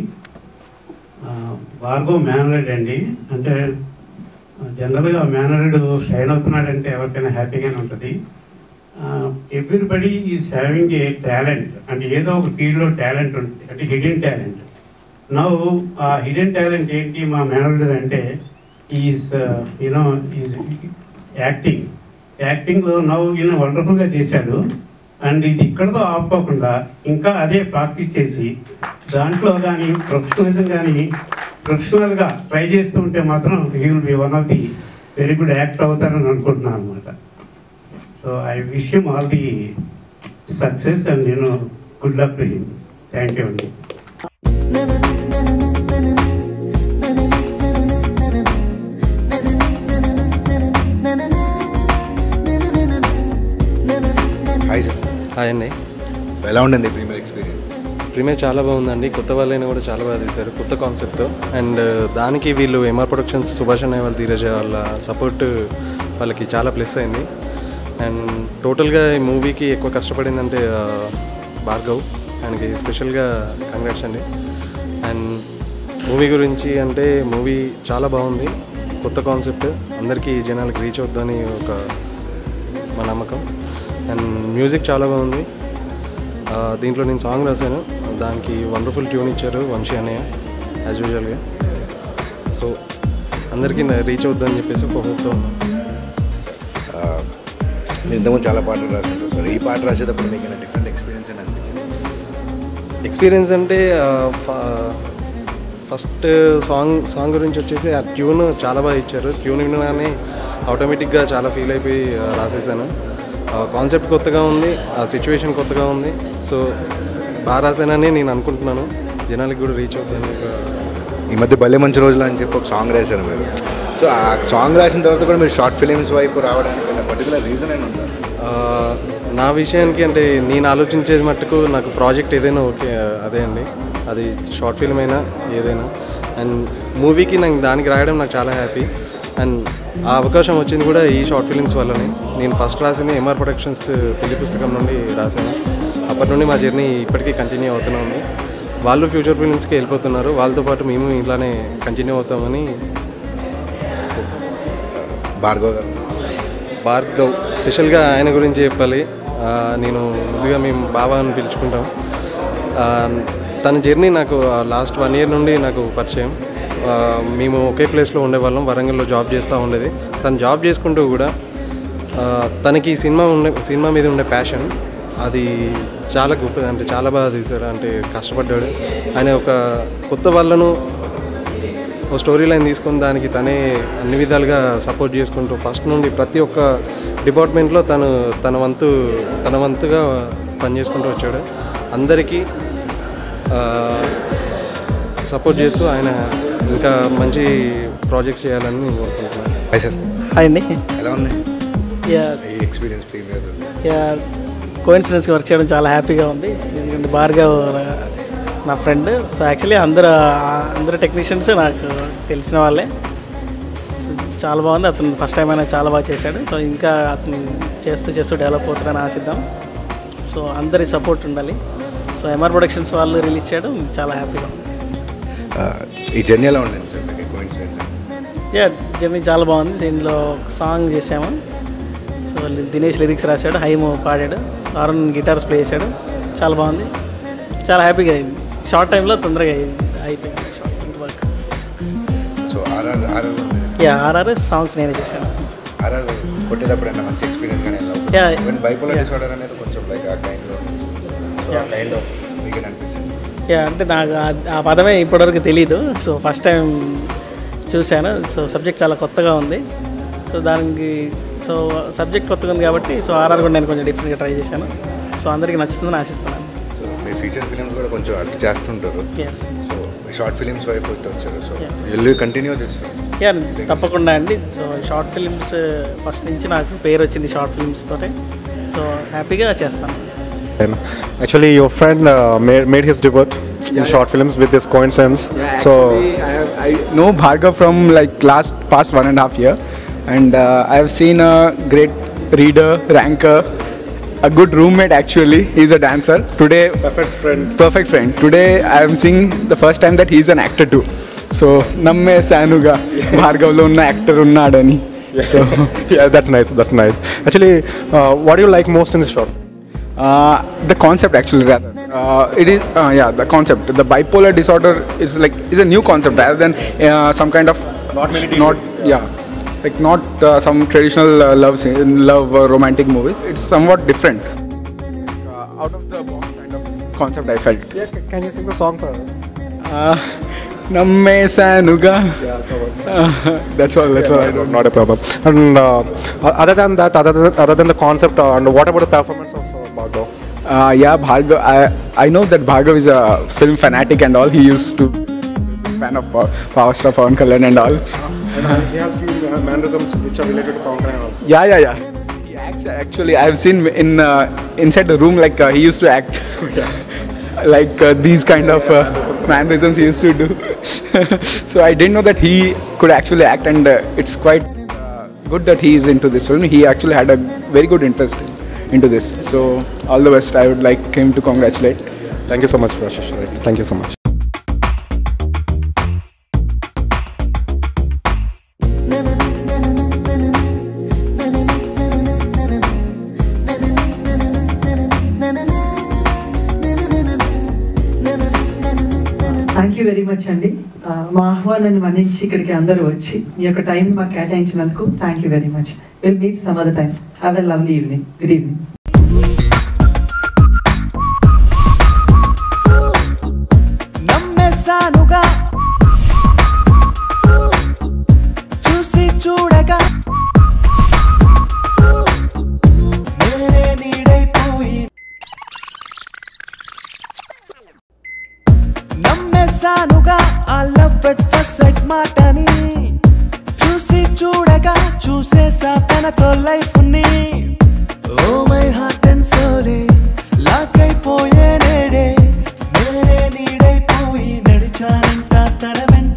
Bhargav మ్యానరేడ్ అండి. అంటే జనరల్గా మ్యానరేడ్ షైన్ అవుతున్నాడంటే ఎవరికైనా హ్యాపీగానే ఉంటుంది. Everybody is having a talent, అంటే ఏదో ఒక ఫీల్డ్లో టాలెంట్ ఉంటుంది, అంటే హిడెన్ టాలెంట్. నౌ ఆ హిడెన్ టాలెంట్ ఏంటి మా మ్యానరేడ్ అంటే ఈజ్ ఈజ్ యాక్టింగ్. యాక్టింగ్లో నౌ ఈయన వండర్ఫుల్గా చేశాడు. అండ్ ఇది ఇక్కడతో ఆపుకోకుండా ఇంకా అదే ప్రాక్టీస్ చేసి దాంట్లో కానీ ప్రొఫెషనలిజం కానీ ప్రొఫెషనల్గా ట్రై చేస్తూ ఉంటే మాత్రం he will be one of the very good actor అవుతారని అనుకుంటున్నాను అనమాట. So I wish him all the success and good luck to him. Thank you అండి. Hi sir. హాయ్ అండి. ఎలా ఉండింది ప్రీమియర్ ఎక్స్పీరియన్స్? ప్రీమియర్ చాలా బాగుందండి. కొత్త వాళ్ళైనా కూడా చాలా బాగా తీశారు, కొత్త కాన్సెప్ట్. అండ్ దానికి వీళ్ళు ఎంఆర్ ప్రొడక్షన్స్ సుభాష్ అనే వాళ్ళ ధీరజ్ వాళ్ళ సపోర్ట్ వాళ్ళకి చాలా ప్లస్ అయింది. అండ్ టోటల్గా ఈ మూవీకి ఎక్కువ కష్టపడిందంటే భార్గవ్, ఆయనకి స్పెషల్గా కంగ్రాట్స్ అండి. అండ్ మూవీ గురించి అంటే మూవీ చాలా బాగుంది, కొత్త కాన్సెప్ట్, అందరికీ జనాలకు రీచ్ అవుతుందని ఒక మా నమ్మకం. అండ్ మ్యూజిక్ చాలా బాగుంది. దీంట్లో నేను సాంగ్ రాశాను, దానికి వండర్ఫుల్ ట్యూన్ ఇచ్చారు వంశీ అన్నయ్య యాజ్ యూజువల్గా. సో అందరికీ రీచ్ అవుతుందని చెప్పేసి ఒక హోప్తో ఉన్నాను. మీరు ఇంతకుముందు చాలా పాటలు రాశారు సార్, ఈ పాట రాసేటప్పుడు మీకు డిఫరెంట్ ఎక్స్పీరియన్స్ అని అనిపించింది? ఎక్స్పీరియన్స్ అంటే ఫస్ట్ సాంగ్ గురించి వచ్చేసి ఆ ట్యూన్ చాలా బాగా ఇచ్చారు. ట్యూన్ వినగానే ఆటోమేటిక్గా చాలా ఫీల్ అయిపోయి రాసేసాను. కాన్సెప్ట్ కొత్తగా ఉంది, ఆ సిచ్యువేషన్ కొత్తగా ఉంది. సో బాగా రాసానని నేను అనుకుంటున్నాను, జనాలకి కూడా రీచ్ అవుతాను. ఈ మధ్య భలే మంచి రోజులు అని చెప్పి ఒక సాంగ్ రాశారు మీరు. సో ఆ సాంగ్ రాసిన తర్వాత కూడా మీరు షార్ట్ ఫిలిమ్స్ వైపు రావడానికి పర్టికులర్ రీజన్ ఏమి ఉందా? నా విషయానికి అంటే నేను ఆలోచించేది మట్టుకు నాకు ప్రాజెక్ట్ ఏదైనా ఓకే అదే అండి, అది షార్ట్ ఫిల్మ్ అయినా ఏదైనా. అండ్ మూవీకి నాకు దానికి రాయడం నాకు చాలా హ్యాపీ. అండ్ ఆ అవకాశం వచ్చింది కూడా ఈ షార్ట్ ఫిలిమ్స్ వల్లనే. నేను ఫస్ట్ రాసింది ఎంఆర్ ప్రొడక్షన్స్ పెళ్లి పుస్తకం నుండి రాశాను. అప్పటి నుండి మా జర్నీ ఇప్పటికీ కంటిన్యూ అవుతూనే ఉంది. వాళ్ళు ఫ్యూచర్ ఫిలిమ్స్కి వెళ్ళిపోతున్నారు, వాళ్ళతో పాటు మేము ఇలానే కంటిన్యూ అవుతామని. భార్గవ్ స్పెషల్గా ఆయన గురించి చెప్పాలి. నేను ముందుగా మేము బాబా అని పిలుచుకుంటాం. తన జర్నీ నాకు లాస్ట్ 1 year నుండి నాకు పరిచయం. మేము ఒకే ప్లేస్లో ఉండేవాళ్ళం, వరంగల్లో జాబ్ చేస్తూ ఉండేది. తను జాబ్ చేసుకుంటూ కూడా తనకి సినిమా మీద ఉండే ప్యాషన్ అది చాలా గొప్పది, అంటే చాలా బాగా తీశాడు. అంటే కష్టపడ్డాడు ఆయన. ఒక కొత్త వాళ్ళను ఒక స్టోరీ లైన్ తీసుకొని దానికి తనే అన్ని విధాలుగా సపోర్ట్ చేసుకుంటూ ఫస్ట్ నుండి ప్రతి ఒక్క డిపార్ట్మెంట్లో తన వంతుగా పనిచేసుకుంటూ వచ్చాడు. అందరికీ సపోర్ట్ చేస్తూ ఆయన ఇంకా మంచి ప్రాజెక్ట్స్ చేయాలని నేను కోరుకుంటున్నాను. Hi sir. హాయ్ అండి. ఎలా ఉంది ఈ ఎక్స్పీరియన్స్ ప్రీమియర్? కోఇన్సిడెన్స్కి వర్క్ చేయడం చాలా హ్యాపీగా ఉంది. ఎందుకంటే భార్గవ్ నా ఫ్రెండ్. సో యాక్చువల్లీ అందరు టెక్నీషియన్స్ నాకు తెలిసిన వాళ్ళే. సో చాలా బాగుంది. అతను ఫస్ట్ టైం అయినా చాలా బాగా చేశాడు. సో ఇంకా అతను చేస్తూ డెవలప్ అవుతుందని ఆశిద్దాం. సో అందరి సపోర్ట్ ఉండాలి. సో ఎంఆర్ ప్రొడక్షన్స్ వాళ్ళు రిలీజ్ చేయడం చాలా హ్యాపీగా ఉంది. ఈ జర్నీ ఎలా ఉండండి సార్ మీకు కోఇన్సిడెన్స్? జర్నీ చాలా బాగుంది. ఇందులో ఒక సాంగ్ చేసాము. సో దినేష్ లిరిక్స్ రాశాడు, హైము పాడాడు, అరుణ్ గిటార్స్ ప్లే చేశాడు. చాలా బాగుంది, చాలా హ్యాపీగా అయింది. షార్ట్ టైంలో తొందరగా అయిపోయింది short work. So RR songs నేనే చేశాను. ఆర్ఆర్ కొట్టేటప్పుడు మంచి ఎక్స్పీరియన్స్ కానీ బైపోలర్ డిసార్డర్ అనేది కొంచెం లైక్ ఆ కైండ్ ఆఫ్ మీకు అనిపించింది? అంటే నాకు ఆ పదమే ఇప్పటివరకు తెలీదు. సో ఫస్ట్ టైం చూశాను. సో సబ్జెక్ట్ చాలా కొత్తగా ఉంది. సో దానికి సబ్జెక్ట్ కొత్తగా ఉంది కాబట్టి సో ఆర్ఆర్ కూడా నేను కొంచెం డిఫరెంట్గా ట్రై చేశాను. సో అందరికీ నచ్చుతుందని ఆశిస్తున్నాను. సో మీ ఫీచర్ ఫిలిమ్స్ కూడా కొంచెం అర్థం చేస్తుంటారు. సో షార్ట్ ఫిలిమ్స్ వైపు వచ్చారు. సో విల్ కంటిన్యూ చేస్తారు? తప్పకుండా అండి. సో షార్ట్ ఫిలిమ్స్ ఫస్ట్ నుంచి నాకు పేరు వచ్చింది షార్ట్ ఫిలిమ్స్ తోటే. సో హ్యాపీగా చేస్తాను. Actually, your friend made his debut in short films with this coincidence. So I know Bhargav from like past 1.5 year, and I have seen a great reader, ranker, a good roommate. Actually, he's a dancer. Today, perfect friend. Today, I am seeing the first time that he's an actor too. So namme sanuga Bhargav lo unna actor unnadani. So yeah, that's nice. Actually, what do you like most in this short? The concept actually rather. It is the concept. The bipolar disorder is a new concept rather than some kind of some traditional love romantic movies. It's somewhat different. Out of the box kind of concept I felt. Yeah, can you sing the song for us? Nammesanuga. That's all I know. Not a problem. And other than that, other than the concept, and what about the performance of Bhargav? Yeah, Bhargav. I know that Bhargav is a film fanatic and all. He used to be a fan of Power Star Pawan Kalyan and all. He has few mannerisms which are related to Pawan Kalyan also. Yeah. He acts, actually, I've seen inside the room like he used to act. Like these kind of mannerisms he used to do. So I didn't know that he could actually act, and it's quite good that he is into this film. He actually had a very good interest into this. So all the best. I would like him to congratulate. Thank you so much, Rashish. Thank you so much. Thank you very much అండి. మా ఆహ్వానాన్ని మన్నించి ఇక్కడికి అందరూ వచ్చి మీ యొక్క టైం మాకు కేటాయించినందుకు thank you very much. Will meet some other time. Have a lovely evening. Good evening. నమ్మేసానుగా చూసి చూడగా నేనే నీడైపోయి నమ్మేసానుగా ఆ లవ్ ఎట్ ఫస్ట్ సైట్ మాటని చూసి చూడగా చూసేసా తనతో లైఫ్ ని. Oh my heart and soul lock అయిపోయే నేడే నేనే నీడైపోయి నడిచానంట తన వెంట.